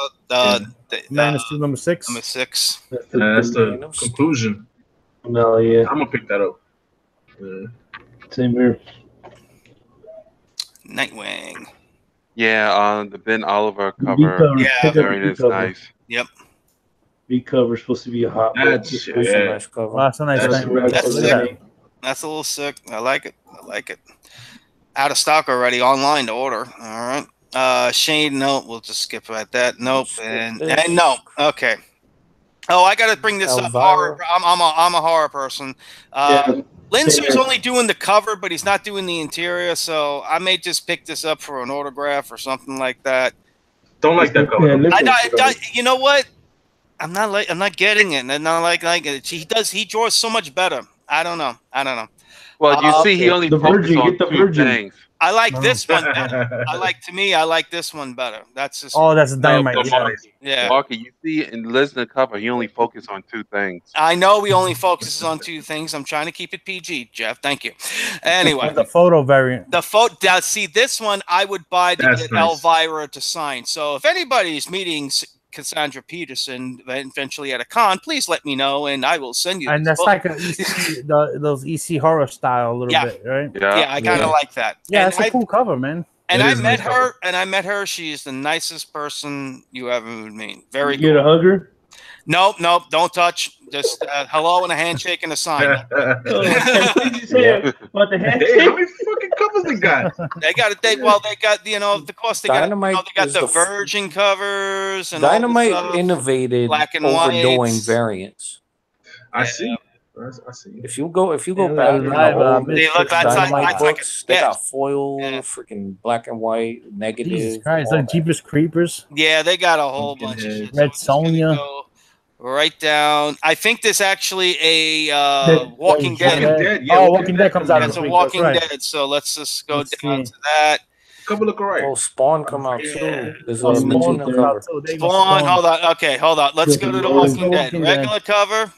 Man is still number 6. Number 6. That's the conclusion. No, yeah. I'm gonna pick that up. Same here. Nightwing. Yeah, the Ben Oliver cover. Very nice. Yep. B cover supposed to be a hot. That's a nice cover. That's a nice thing. That's sick. That's a little sick. I like it. Out of stock already online to order. All right. Shane, no, we'll just skip at that. Nope. And no. Okay. Oh, I got to bring this up. Horror. I'm a horror person. Lindsay's only doing the cover, but he's not doing the interior. So I may just pick this up for an autograph or something like that. Don't like that cover. You know what? I'm not getting it, and not like it. He draws so much better. I don't know. Well, you see, he only focuses on 2 things. I like this one better. I like this one better. That's just. Oh, that's a Dynamite. Yeah. Marky, you see in the cover, he only focuses on 2 things. I know he only focuses on 2 things. I'm trying to keep it PG, Jeff. Thank you. Anyway, the photo variant. See, this one I would buy to get Elvira to sign. So if anybody's meeting Cassandra Peterson eventually at a con, please let me know and I will send you. And that's book. like those EC horror style a little bit, right? Yeah, I kind of like that. Yeah, it's a cool cover, man. And I met her. She's the nicest person you ever would meet. Very cool. You get a hugger? Nope, don't touch. Just hello and a handshake and a sign. What the handshake? Hey, how many fucking covers they got? They got it. They got of course they Dynamite got the Virgin covers and Dynamite innovated black and overdoing whites. variants. I see. If you go back, they got foil, freaking black and white, negative. Jesus Christ, like Jeepers Creepers. Yeah, they got a whole bunch of shit. Red Sonja. Right down. I think there's actually a Walking Dead. Walking Dead comes out. That's a Walking Dead. So let's just go down to that. Couple look alright. Oh, Spawn come out too. There's Spawn. Hold on. Okay, hold on. Let's go to the Walking Dead. Regular cover.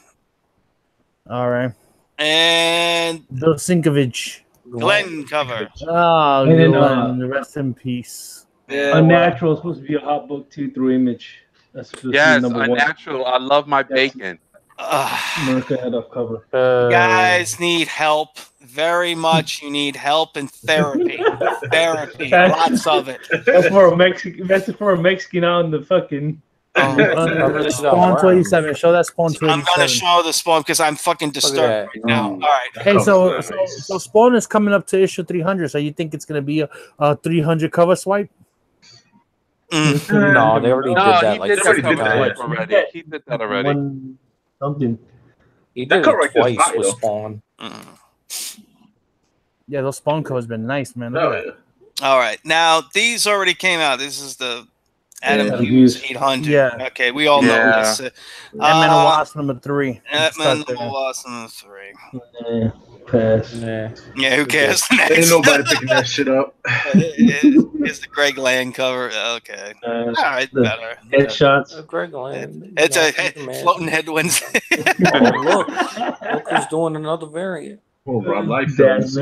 All right. And Bill Sinkovich. Glenn cover. Oh, Glenn. Rest in peace. Yeah, Unnatural is supposed to be a hot book too through Image. That's yes, Unnatural. I love my bacon. America head off cover. Guys need help very much. You need help and therapy. Lots of it. That's for a Mexican. That's for a Mexican on the fucking. Spawn 27. Show that Spawn 27. I'm gonna show the Spawn because I'm fucking disturbed right now. All right. Hey, so Spawn is coming up to issue 300. So you think it's gonna be a 300 cover swipe? No, they already did that. He did that already. Something. He did it twice with Spawn. Yeah, those Spawn covers been nice, man. All right, now these already came out. This is the Adam Hughes 800. Yeah. Okay, we all know this. Ant-Man and Wasp number 3. Ant-Man and Wasp number 3. Pass. Yeah, who cares? Ain't nobody picking that shit up. It's the Greg Land cover. Okay. All right, better. Headshots. Greg Land. It's a floating headwinds. Look who's doing another variant. Oh, Rob Liefeld.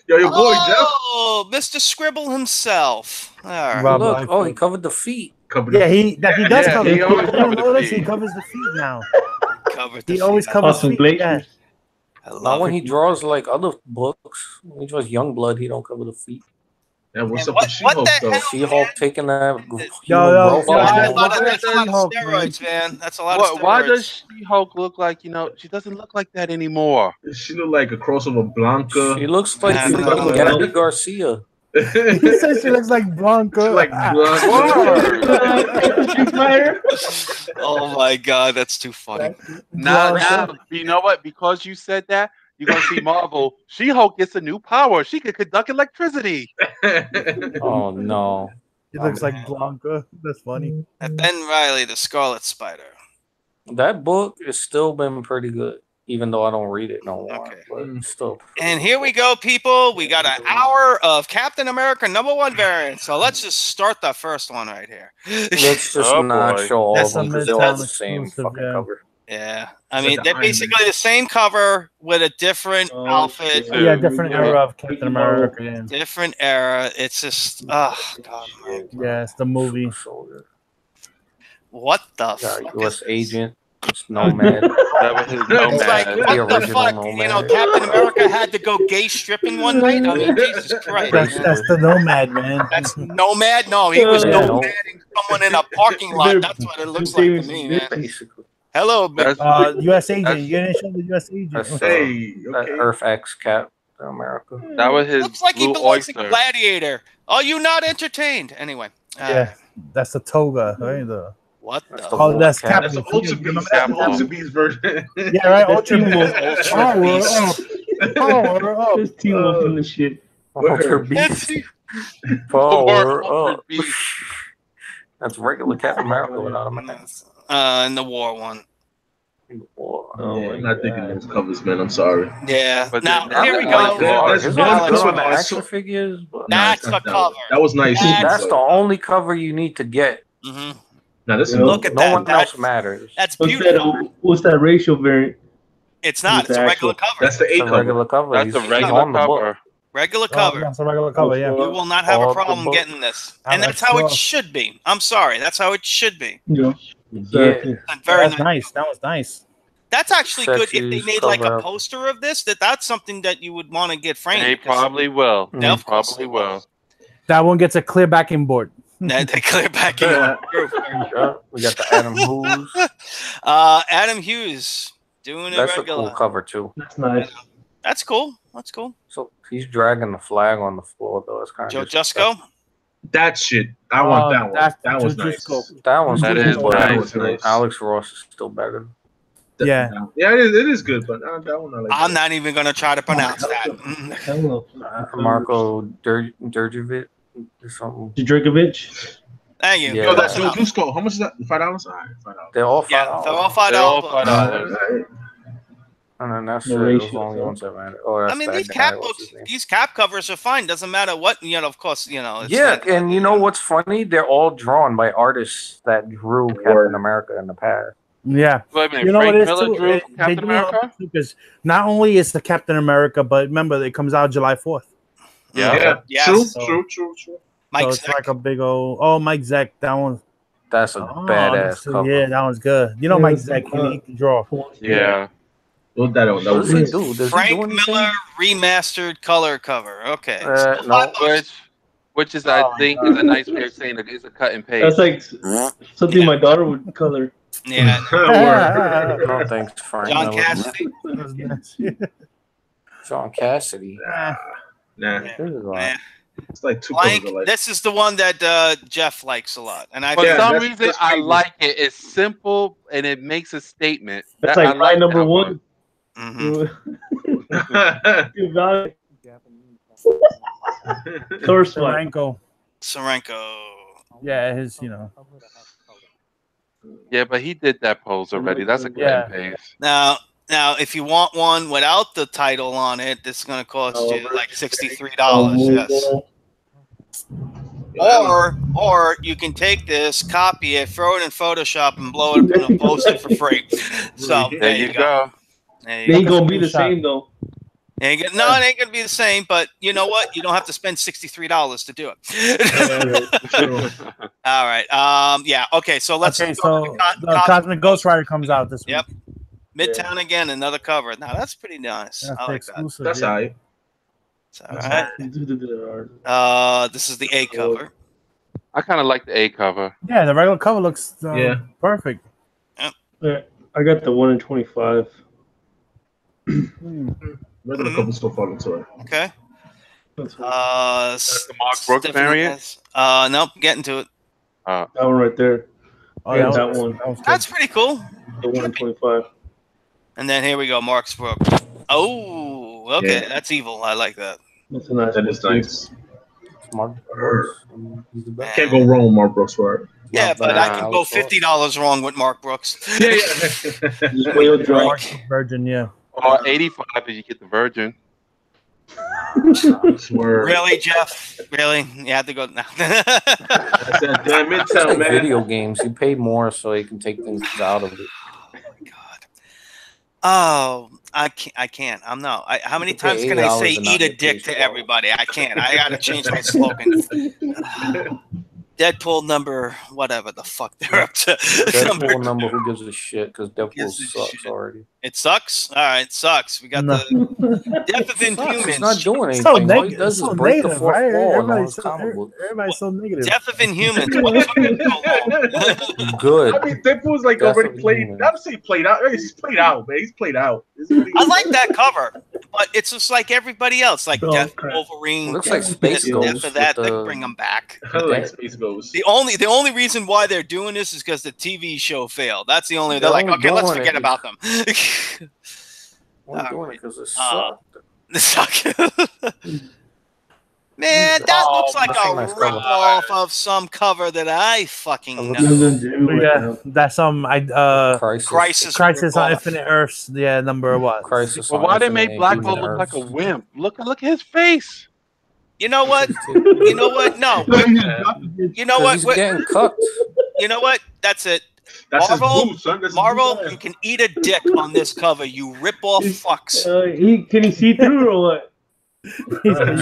Yo, your boy, Jeff. Oh, Mr. Scribble himself. All right. Rob Look, Liefeld. he covered the feet. He does cover. He always covers the feet. He covers the feet now. Covered He always covers feet. Yeah. Not when he draws like other books. When he draws Youngblood, he don't cover the feet. Yeah, what's up with She-Hulk though? She-Hulk taking that that's a lot of steroids, man. That's a lot of steroids. Why does She-Hulk look like, she doesn't look like that anymore? She look like a crossover Blanca. She looks like Gabby Garcia. He said she looks like Blanca. Like Blanca. Oh my god, that's too funny. Now, you know what? Because you said that, you're gonna see Marvel. She-Hulk gets a new power. She can conduct electricity. Oh no. He looks like Blanca. That's funny. And Ben Reilly, the Scarlet Spider. That book has still been pretty good, even though I don't read it no more. Okay. But still. And here we go, people. We got an hour of Captain America #1 variant. So let's just start the first one right here. Let's just not show all of them because they're all the same fucking cover. Yeah, I mean they're basically the same cover with a different outfit. Yeah, different era of Captain America. Yeah. Different era. It's just, oh god. Yeah, it's the movie. What the fuck? U.S. Agent. It's Nomad. That was his Nomad. It's like, what the fuck? Nomad. You know, Captain America had to go gay stripping one night. I mean, Jesus Christ. That's the Nomad, man. That's Nomad. No, he was nomading someone in a parking lot. That's what it looks like to me, man. Basically. Hello, U.S. Agent. You didn't show the U.S. Agent. That Earth X Captain America. That was his. Looks like Blue he belongs Oyster. in Gladiator. Are you not entertained? Anyway. Yeah, that's the toga, right? What the? Oh, that's That's Captain. the Ultra Beast. That's the Ultra Beast version. Yeah, right. Ultra Beast. Power up. Just team up in the shit. Ultra Beast. Power up. That's regular Captain America without a mask. In the war one. I'm not thinking those covers, man. I'm sorry. Yeah. But now then- here we That's go. good. His That's one, good. the action figures. But That's the cover. That was nice. that's the only cover you need to get. Mm-hmm. Now this is Look at No that. one else matters. That's beautiful. What's that racial variant? It's not. It's a regular cover. That's the It's A a cover. regular cover. That's a He's regular on the book. cover. Regular cover. That's a regular cover, yeah. You will not have a the problem book. getting this. And that's how it should be. I'm sorry. That's how it should be. Yeah. Yeah. Very That's nice. That was nice. That's actually good if they Statues, made like a cover. poster of this. That's something that you would want to get framed. They probably will. Yeah, They of course probably they will. That one gets a clear backing board. They clear back in. Yeah, we got the Adam Hughes. Adam Hughes doing That's a a regular. cool cover too. That's nice. That's cool. That's cool. So he's dragging the flag on the floor though. It's kind Joe of Jusco. That shit. I want that one. that's That was Joe nice. Jusco. That one's That cool, is but nice. Alex Ross is still better. Yeah. Yeah, it is good, but that one I like. I'm not even gonna try to pronounce that. Hello. Marco Durjevic or something. Djokovic. Thank you. Yeah. Yo, that's Joe Jusco. How much is that? $5? All right, $5. They're all Yeah, they're all $5. $5. They're all books. $5. And then that's No it. Those ratio, only so. ones that matter. Oh, that's I mean, that these guy. cap What's books, his name? these cap covers are fine. Doesn't matter what, of course, it's Yeah, like- and you know what's funny? They're all drawn by artists that drew Captain America in the past. Yeah. Wait a minute, You know what Frank it is Miller too? drew They Captain do it on America? because not only is the Captain America, but remember it comes out July 4th. Yeah. Yes. True. Mike So it's Zeck. like a big old Mike Zeck. That one. That's a badass cover. Yeah, that one's good. You know Mike Zeck, he can draw. Yeah. That What does he do? Does he Frank do anything? Miller remastered color cover. Okay. No. Which is, I think, is a nice way of saying it's a cut and paste. That's like something my daughter would color. Yeah. No thanks, Frank. John Miller. Cassidy. John Cassidy. Nah. This is like, Yeah. It's like two Blank. colors alike. This is the one that Jeff likes a lot, and I For think some that's- reason, that's I crazy. like it. It's simple and it makes a statement. That's I like my number that one. Mhm. First one. Franco. Sorenko. Yeah, his, Yeah, but he did that pose already. That's a cut Yeah. and paste. Now, if you want one without the title on it, this is going to cost you like $63. Yes. Or you can take this, copy it, throw it in Photoshop, and blow it up in a poster for free. So There you go. There They you ain't go. gonna be the same though. No, it ain't gonna be the same. But you know what? You don't have to spend $63 to do it. All right. Yeah. Okay. So let's. Okay, so the Cosmic Ghost Rider comes out this week. Yep. Midtown again, another cover. Now that's pretty nice. I like that. That's all right. All right. This is the A cover. I kind of like the A cover. Yeah, the regular cover looks perfect. Yeah, I got the 1 in 25. Regular cover so far looks alright. Okay. That's the Mark Brooks variant. Nope, getting to it. That one right there. Oh, yeah, that one. That's pretty cool. The 1 in 25. And then here we go, Mark's Brooks. Oh, okay, that's evil. I like that. That's a nice. That is nice. Mark Brooks. Can't go wrong with Mark Brooks, right? Yeah, but I can go $50 wrong with Mark Brooks. Yeah. Just wheel drop. Virgin, yeah. Or 85 if you get the Virgin. Really, Jeff? Really? You had to go now. That's that damn Midtown, Like man. video games, you pay more so you can take things out of it. Oh my god. Oh, I can't. I'm no. How many times can I say eat a dick to everybody? I can't. I gotta change my slogan. Deadpool number whatever the fuck they're up to. Deadpool number who gives a shit because Deadpool sucks already. It sucks? Alright, it sucks. We got the Death of Inhumans. It's not doing anything. So All he does is break the fourth wall. Everybody's so negative. Death of Inhumans. What took it so long? Good. I mean, Deadpool's like Death already of played. Inhumans. I would say played out. He's played out, man. He's played out. I like that cover, but it's just like everybody else, like Death Wolverine. Looks like Space Ghost. After that, they bring them back. I like Space Ghost. The only reason why they're doing this is because the TV show failed. That's the only. They're like, okay, let's forget about them. I'm doing it because it sucked. Man, that looks like a rip-off of some cover that I fucking know. Yeah, that's Crisis on Infinite Earths. Yeah, number what? Crisis. Well, why they make Black Bolt look like a wimp? Look at his face. You know what? You know what? No. You know what? He's getting cooked. You know what? That's it. That's Marvel, his booth, son. That's Marvel, his you can eat a dick on this cover. You rip-off fucks. Can he see through or what? Well,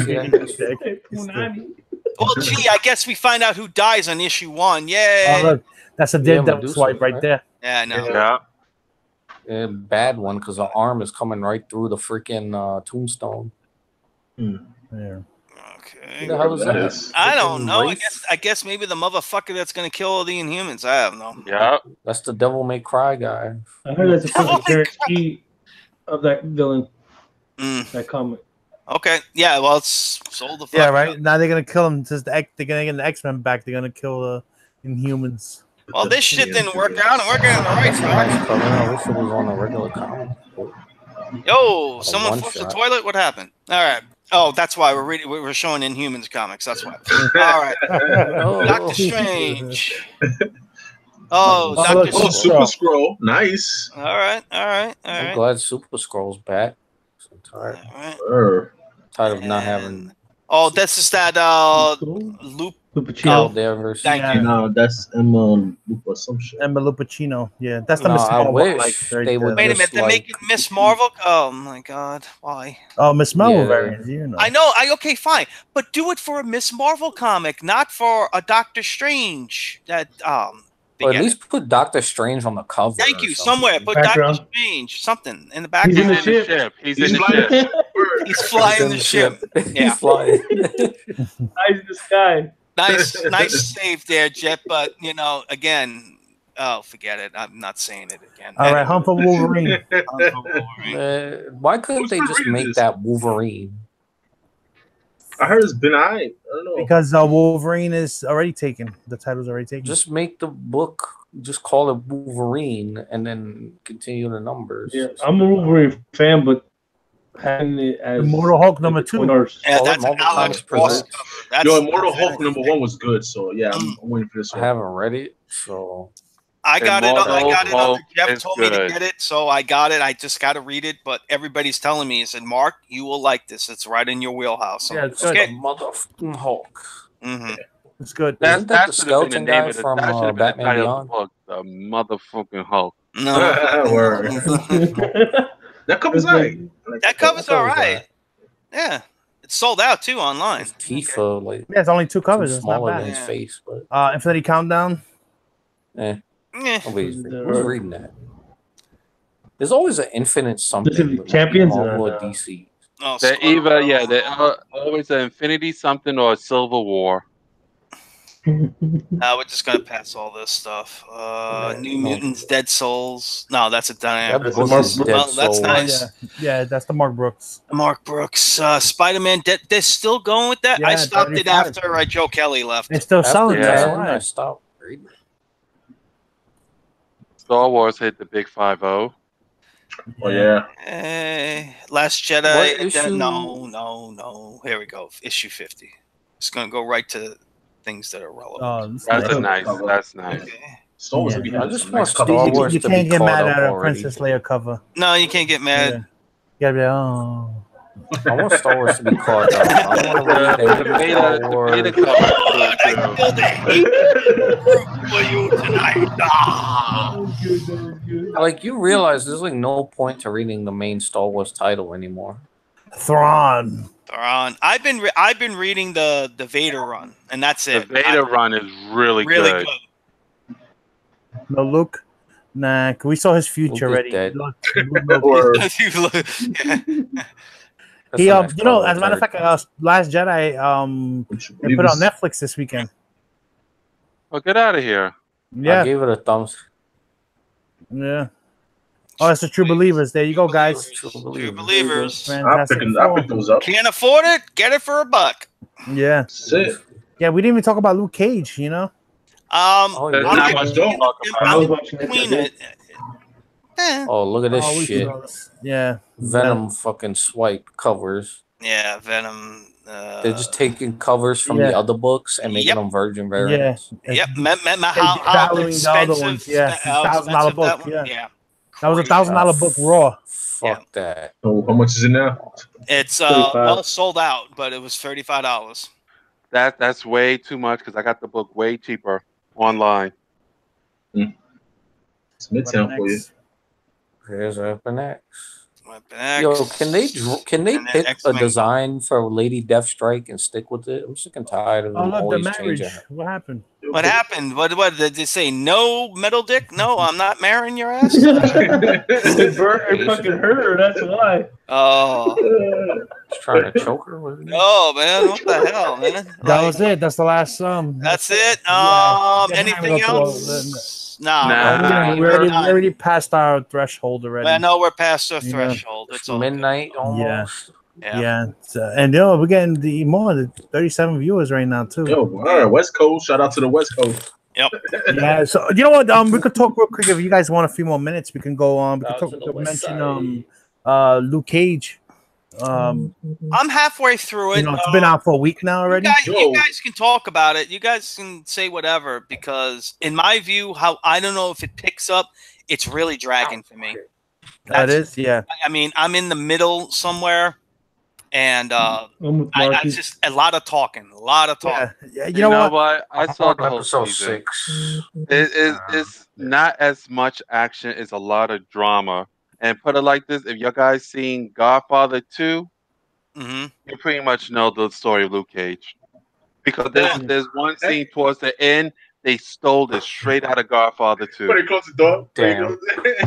gee, I guess we find out who dies on issue 1. Yay! Oh, look, that's a dead devil swipe right there. Yeah, no. Yeah. Bad one because the arm is coming right through the freaking tombstone. Yeah. Okay. Who the hell is that? I don't know. I guess maybe the motherfucker that's gonna kill all the Inhumans. I don't know. Yeah. That's the Devil May Cry guy. I heard that's a fucking guarantee of that villain. That comic. Okay. Yeah. Well, it's sold the fuck. Yeah. Right. Up. Now they're gonna kill him. They're gonna get the X-Men back. They're gonna kill the Inhumans. Well, this shit didn't work out, and we're getting the right side. I wish it was on a regular comic. Yo, someone flushed the toilet. What happened? All right. Oh, that's why we're showing Inhumans comics. That's why. All right. Doctor Strange. Oh, Doctor Super Scroll. Nice. All right. I'm glad Super Scroll's back. I'm tired. All right. Tired of not having. Oh, this is that Lupacino. Thank you. No, that's Emma Lupa some shit. Emma Lupacino. Yeah, that's the No, Miss I Marvel. wish they would. Wait a minute, they're making Miss Marvel. Oh my God, why? Oh, Miss Marvel variant. You know. I know. Okay, fine, but do it for a Miss Marvel comic, not for a Doctor Strange. That Or at least put Doctor Strange on the cover. Thank you. Somewhere, put Doctor Strange, something in the background. He's in the ship. He's in the ship. He's flying the ship. Yeah, he's flying. Eyes in the sky. Nice save there, Jet. But again, forget it. I'm not saying it again. All right, Hump for Wolverine. Why couldn't they just make that Wolverine? I heard it's been I don't know. Because Wolverine is already taken. The title's already taken. Just make the book. Just call it Wolverine, and then continue the numbers. Yeah, I'm a Wolverine fan, but having it as Immortal Hulk number 2. Yeah, that's an Alex Ross cover. Yo, Immortal Hulk number 1 was good, so yeah, I'm waiting for this one. I haven't read it, so I got it. Hulk Jeff is told me to good. get it, so I got it. I just got to read it. But everybody's telling me, he said, "Mark, you will like this. It's right in your wheelhouse." So Yeah, it's good. motherfucking Hulk. Mm-hmm. It's good. Isn't that the should have been skeleton the name guy of the- from that should have been the Batman title Beyond? of the book, the motherfucking Hulk. No, Word. That cover's alright. that cover's all right. Yeah, it's sold out too online. His teeth are like Yeah, it's only 2 covers. It's not smaller than bad. his face, but Infinity Countdown. Eh. who's reading that? There's always an infinite something. With Champions Marvel or DC. Oh, They're either they're always an Infinity something or a Civil War. We're just gonna pass all this stuff. New Mutants, Dead Souls. No, that's a Diane. That's that's nice. Yeah, that's the Mark Brooks. Mark Brooks. Spider-Man. They're still going with that. Yeah, I stopped 35. it after Joe Kelly left. It's still selling. That's Yeah. when I stopped reading. Star Wars hit the big 5-0. Oh yeah. Last What Jedi. issue? No. Here we go. Issue 50. It's gonna go right to things that are relevant. That's nice. That's nice. Okay. Star Wars. I just want Star Wars You to can't be get caught mad up at a already. Princess Leia cover. No, you can't get mad. Yeah. You gotta be like, oh. I want Star Wars to be caught up. I want to read every Star Wars. I feel the hate for you tonight. Like, you realize there's like no point to reading the main Star Wars title anymore. Thrawn. I've been reading the Vader run, and that's it. The Vader run is really good. No, Luke. Nah, we saw his future Luke already. dead. He, you know, as a matter of fact, Last Jedi, they put it on Netflix this weekend. Oh, get out of here! Yeah, I gave it a thumbs. yeah. Oh, that's the True Believers. There you go, guys. True Believers. I picked those up. Can't afford it? Get it for $1. Yeah. That's it. Yeah, we didn't even talk about Luke Cage, you know? There's not much to talk about. Oh, look at this shit. Yeah. Venom fucking swipe covers. Yeah, Venom. They're just taking covers from the other books and making them virgin variants. Yep. How expensive? Yeah, $1,000 book. Yeah. That was $1,000 book raw. Fuck that. Oh, how much is it now? It's well sold out, but it was $35. That's way too much because I got the book way cheaper online. It's Midtown for you. Here's Weapon X. Yo, can they pick a design for Lady Deathstrike and stick with it? I'm sick and tired of them always changing. What happened? What happened? What did they say? No metal dick? No, I'm not marrying your ass. It fucking hurt her. That's why. Oh, just trying to choke her with it. Oh man, what the hell, man? That was it. That's the last That's it. Anything else? No. We already passed our threshold already. I know we're past our threshold. It's midnight almost. Yeah. And we're getting more than 37 viewers right now too. Yo, all right, West Coast. Shout out to the West Coast. Yep. Yeah. So you know what? We could talk real quick if you guys want a few more minutes. We can go on. We could mention Luke Cage. I'm halfway through it. You know, it's been out for a week now already. You guys can talk about it. You guys can say whatever because, in my view, I don't know if it picks up. It's really dragging for me. That is, yeah. I mean, I'm in the middle somewhere, and I just a lot of talking. Yeah. You know what? I saw the whole episode season. 6. It's not as much action. It's a lot of drama. And put it like this: if you guys seen Godfather 2, you pretty much know the story of Luke Cage, because there's one scene towards the end they stole this straight out of Godfather 2. When they close the door. Damn.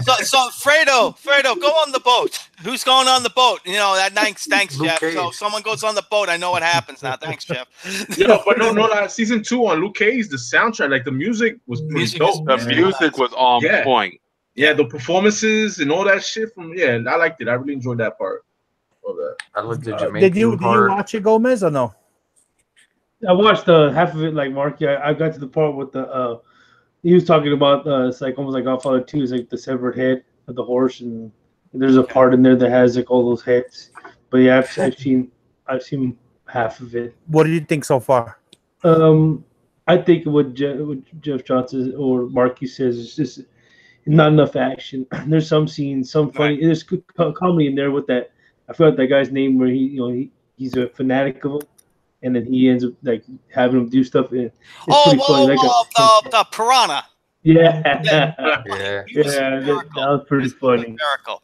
So Fredo, go on the boat. Who's going on the boat? You know that. Thanks, Jeff. Cage. So if someone goes on the boat, I know what happens now. Thanks, Jeff. But no, season 2 on Luke Cage, the soundtrack, like the music was pretty dope. The music was on point. Yeah, the performances and all that shit I liked it. I really enjoyed that part. I looked at Jamaican Did you watch it, Gomez, or no? I watched half of it, like Marky. I got to the part with the he was talking about it's like almost like Godfather 2 is like the severed head of the horse, and there's a part in there that has like all those heads. But yeah, I've seen half of it. What do you think so far? I think what Jeff Johnson or Marky says is just not enough action. There's some scenes, some funny. There's comedy in there with that. I forgot that guy's name where he's a fanatic of him, and then he ends up like having him do stuff. It's pretty funny. The Piranha. Yeah. That was pretty funny. Miracle.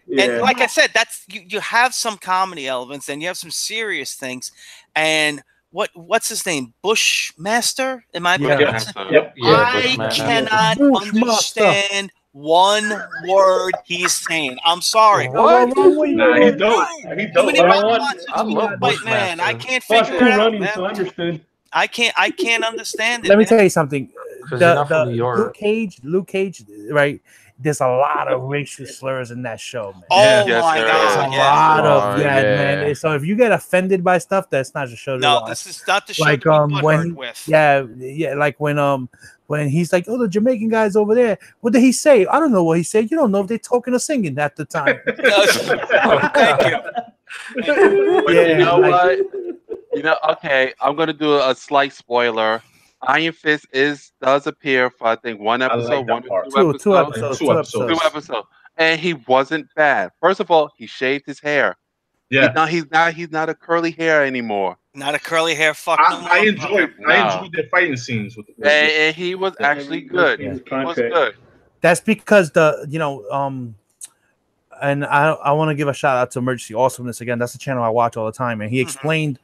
Yeah. And like I said, that's you have some comedy elements, and you have some serious things, and. What's his name? Bushmaster? Am I pronouncing? Yep. I cannot understand one word he's saying. I'm sorry. What? Nah, he don't. He don't. I love man. I can't Watch figure Cool it out, Running, man. so I understood. I can't understand it. Let me tell you something. Because you're not from New York. Luke Cage, right? There's a lot of racial slurs in that show, man. Oh Yes, my there god! is. A lot of yeah. man. So if you get offended by stuff, that's not the show to watch. No, this is not the show Like to be when butthurt with. yeah, like when he's like, oh, the Jamaican guy's over there. What did he say? I don't know what he said. You don't know if they're talking or singing at the time. Thank you. Yeah, you know what? You know, okay, I'm gonna do a slight spoiler. Iron Fist does appear for I think one episode, like two episodes. And he wasn't bad. First of all, he shaved his hair. Yeah, He's not a curly hair anymore. Not a curly hair fuck. I enjoyed their fighting scenes with and he was actually good. Yeah. He was good. That's because and I want to give a shout out to Emergency Awesomeness again. That's the channel I watch all the time, and he explained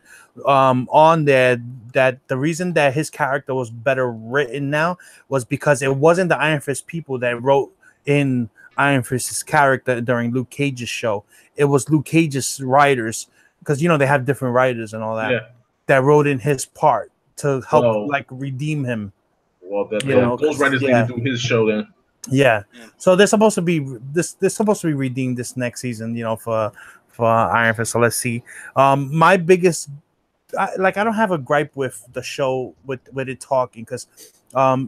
on there that the reason that his character was better written now was because it wasn't the Iron Fist people that wrote in Iron Fist's character during Luke Cage's show. It was Luke Cage's writers, because they have different writers and all that that wrote in his part to help redeem him. Well, those writers need to do his show then. Yeah. So they're supposed to be redeemed this next season, for Iron Fist. So let's see. My biggest, I don't have a gripe with the show with it talking, because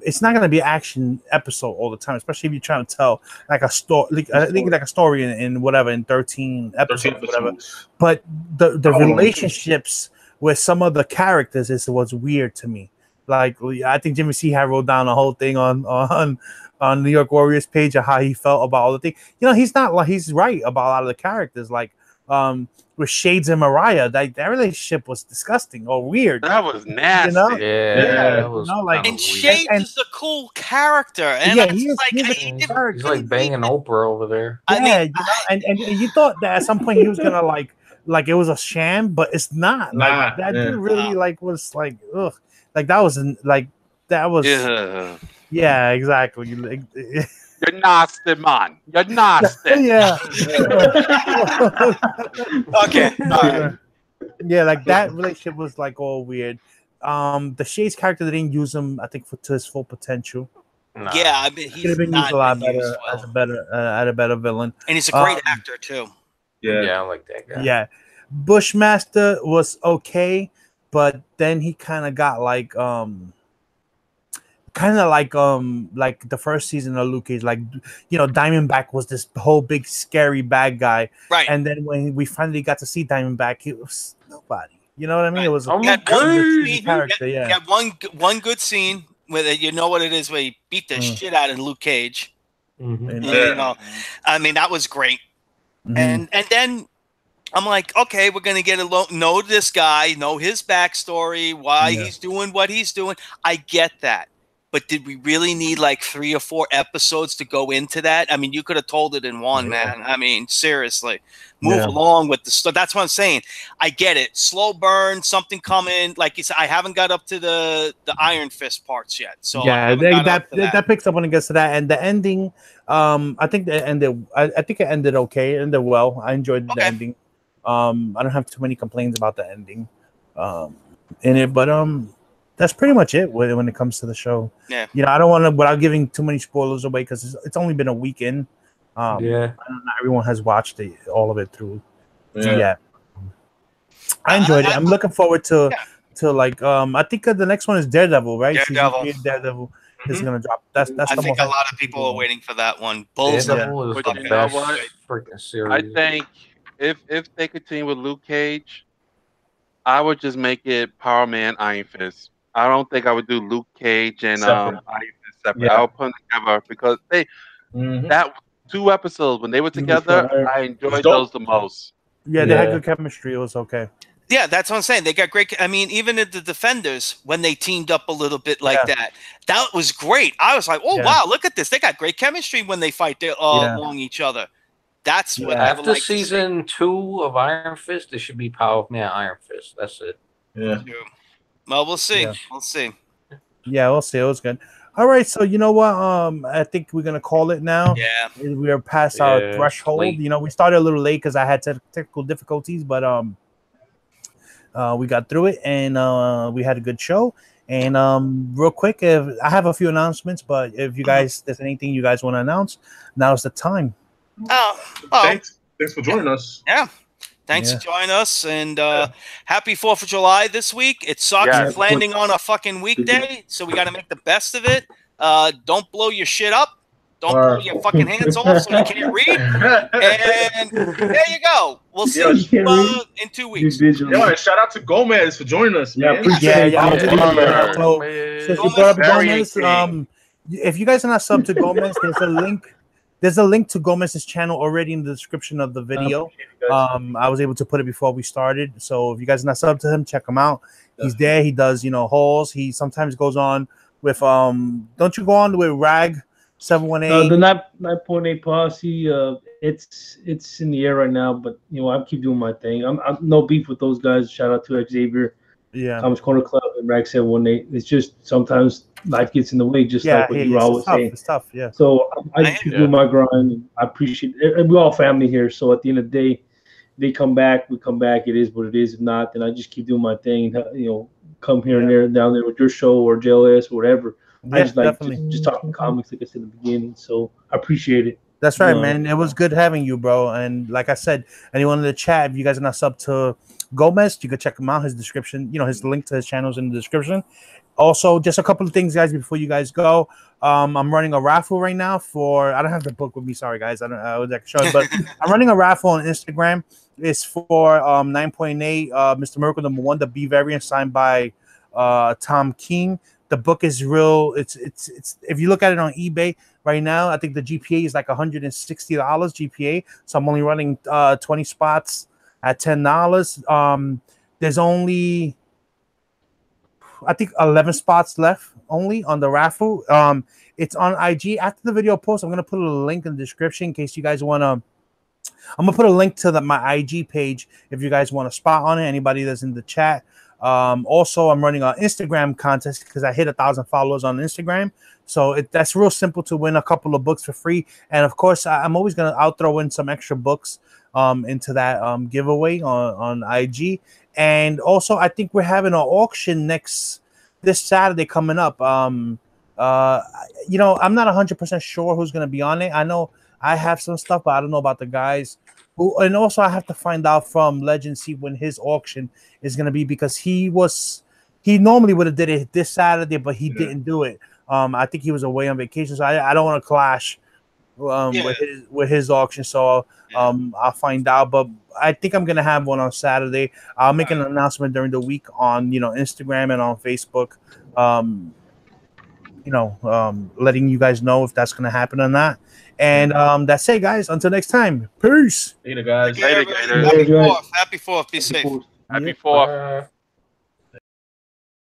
it's not going to be an action episode all the time, especially if you're trying to tell like a story, like a story in 13 episodes, whatever. But the relationships with some of the characters is what's weird to me. Like, I think Jimmy C had wrote down a whole thing on New York Warriors page of how he felt about all the things. He's right about a lot of the characters. Like with Shades and Mariah, that relationship was disgusting or weird. That was nasty. That was and Shades is a cool character. And he's like banging Oprah over there. And you thought that at some point he was gonna like it was a sham, but it's not. Like that dude really was like ugh. Like that was yeah, exactly. You're nasty, man. You're nasty. Yeah. Okay. Yeah, like that relationship was like all weird. The Shades character, they didn't use him, I think, to his full potential. Nah. Yeah, I mean, he could have been used a lot better as a better villain. And he's a great actor too. Yeah, I like that guy. Yeah, Bushmaster was okay, but then he kind of got like the first season of Luke Cage, Diamondback was this whole big scary bad guy, right? And then when we finally got to see Diamondback, he was nobody. You know what I mean? Right. It was one character. Yeah, one good scene with it. You know what it is, where he beat the shit out of Luke Cage. Mm-hmm. And, I mean, that was great. Mm-hmm. And then I'm like, okay, we're gonna get know this guy, know his backstory, why he's doing what he's doing. I get that. But did we really need like 3 or 4 episodes to go into that? I mean, you could have told it in one, man. I mean, seriously, move along with the stuff. That's what I'm saying. I get it. Slow burn, something coming. Like you said, I haven't got up to the Iron Fist parts yet. So yeah, that picks up when it gets to that. And the ending, I think it ended. I think it ended okay. It ended well. I enjoyed the ending. I don't have too many complaints about the ending in it, but that's pretty much it when it comes to the show. Yeah. I don't want to, without giving too many spoilers away, because it's only been a weekend. Not everyone has watched all of it through. Yeah. I enjoyed it. I'm looking forward to like I think the next one is Daredevil, right? Daredevil is gonna drop. That's I think a lot of people are waiting for that one. Bulls. Daredevil is the best freaking series. I think if they continue with Luke Cage, I would just make it Power Man, Iron Fist. I don't think I would do Luke Cage and Iron Fist separate. Yeah. I would put them together because that 2 episodes when they were together, I enjoyed those the most. Yeah, they had good chemistry. It was okay. Yeah, that's what I'm saying. They got great. I mean, even in the Defenders, when they teamed up a little bit like that was great. I was like, oh wow, look at this. They got great chemistry when they fight along each other. That's what I would like season 2 of Iron Fist, it should be Power Man, Iron Fist. That's it. Yeah. Well, we'll see. Yeah. We'll see. Yeah, we'll see. It was good. All right, so you know what? I think we're gonna call it now. Yeah, we are past our threshold. Late. You know, we started a little late because I had technical difficulties, but we got through it, and we had a good show. And real quick, if I have a few announcements, but if you guys there's anything you guys want to announce, now's the time. Thanks for joining us. Yeah. Thanks for joining us, and happy 4th of July this week. It sucks it's landing on a fucking weekday, so we got to make the best of it. Don't blow your shit up. Don't pull your fucking hands off so you can't read. And there you go. We'll see you in 2 weeks. Yo, shout out to Gomez for joining us, man. So, since you brought up Gomez, if you guys are not subbed to Gomez, there's a link. There's a link to Gomez's channel already in the description of the video. I was able to put it before we started. So if you guys are not subbed to him, check him out. He's there. He does, hauls. He sometimes goes on with don't you go on with Rag 718? The 9.8 posse. It's in the air right now, but I keep doing my thing. I'm no beef with those guys. Shout out to Xavier. Yeah. Thomas Corner Club and Rag 718. It's just sometimes life gets in the way, just like what you was saying. It's tough, yeah. So I just keep doing my grind. And I appreciate it. We're all family here. So at the end of the day, they come back, we come back. It is what it is. If not, then I just keep doing my thing. Come here and there, down there with your show or JLS or whatever. I just like just talking comics, like I said in the beginning. So I appreciate it. That's right, man. It was good having you, bro. And like I said, anyone in the chat, if you guys are not subbed to Gomez, you can check him out. His description, his link to his channel is in the description. Also, just a couple of things, guys, before you guys go. I'm running a raffle right now I don't have the book with me. Sorry, guys. I would like to show it, but I'm running a raffle on Instagram. It's for 9.8, Mr. Miracle #1, the B variant signed by Tom King. The book is real. It's if you look at it on eBay right now, I think the GPA is like $160 GPA. So I'm only running 20 spots at $10. There's only I think 11 spots left only on the raffle. It's on IG. After the video post, I'm gonna put a link in the description in case you guys wanna. I'm gonna put a link to my IG page if you guys want a spot on it. Anybody that's in the chat. Also, I'm running an Instagram contest because I hit 1,000 followers on Instagram. So that's real simple to win a couple of books for free. And of course, I'm always I'll throw in some extra books into that giveaway on IG. And also, I think we're having an auction this Saturday coming up. I'm not 100% sure who's going to be on it. I know I have some stuff, but I don't know about the guys. And also, I have to find out from Legend, see when his auction is going to be, because he normally would have did it this Saturday, but he didn't do it. I think he was away on vacation, so I don't want to clash with his auction. So I'll find out, but I think I'm gonna have one on Saturday. I'll make an announcement during the week on Instagram and on Facebook. Letting you guys know if that's gonna happen or not. And that's it, guys. Until next time. Peace. Later, guys. Happy 4th. Be safe. Happy 4th.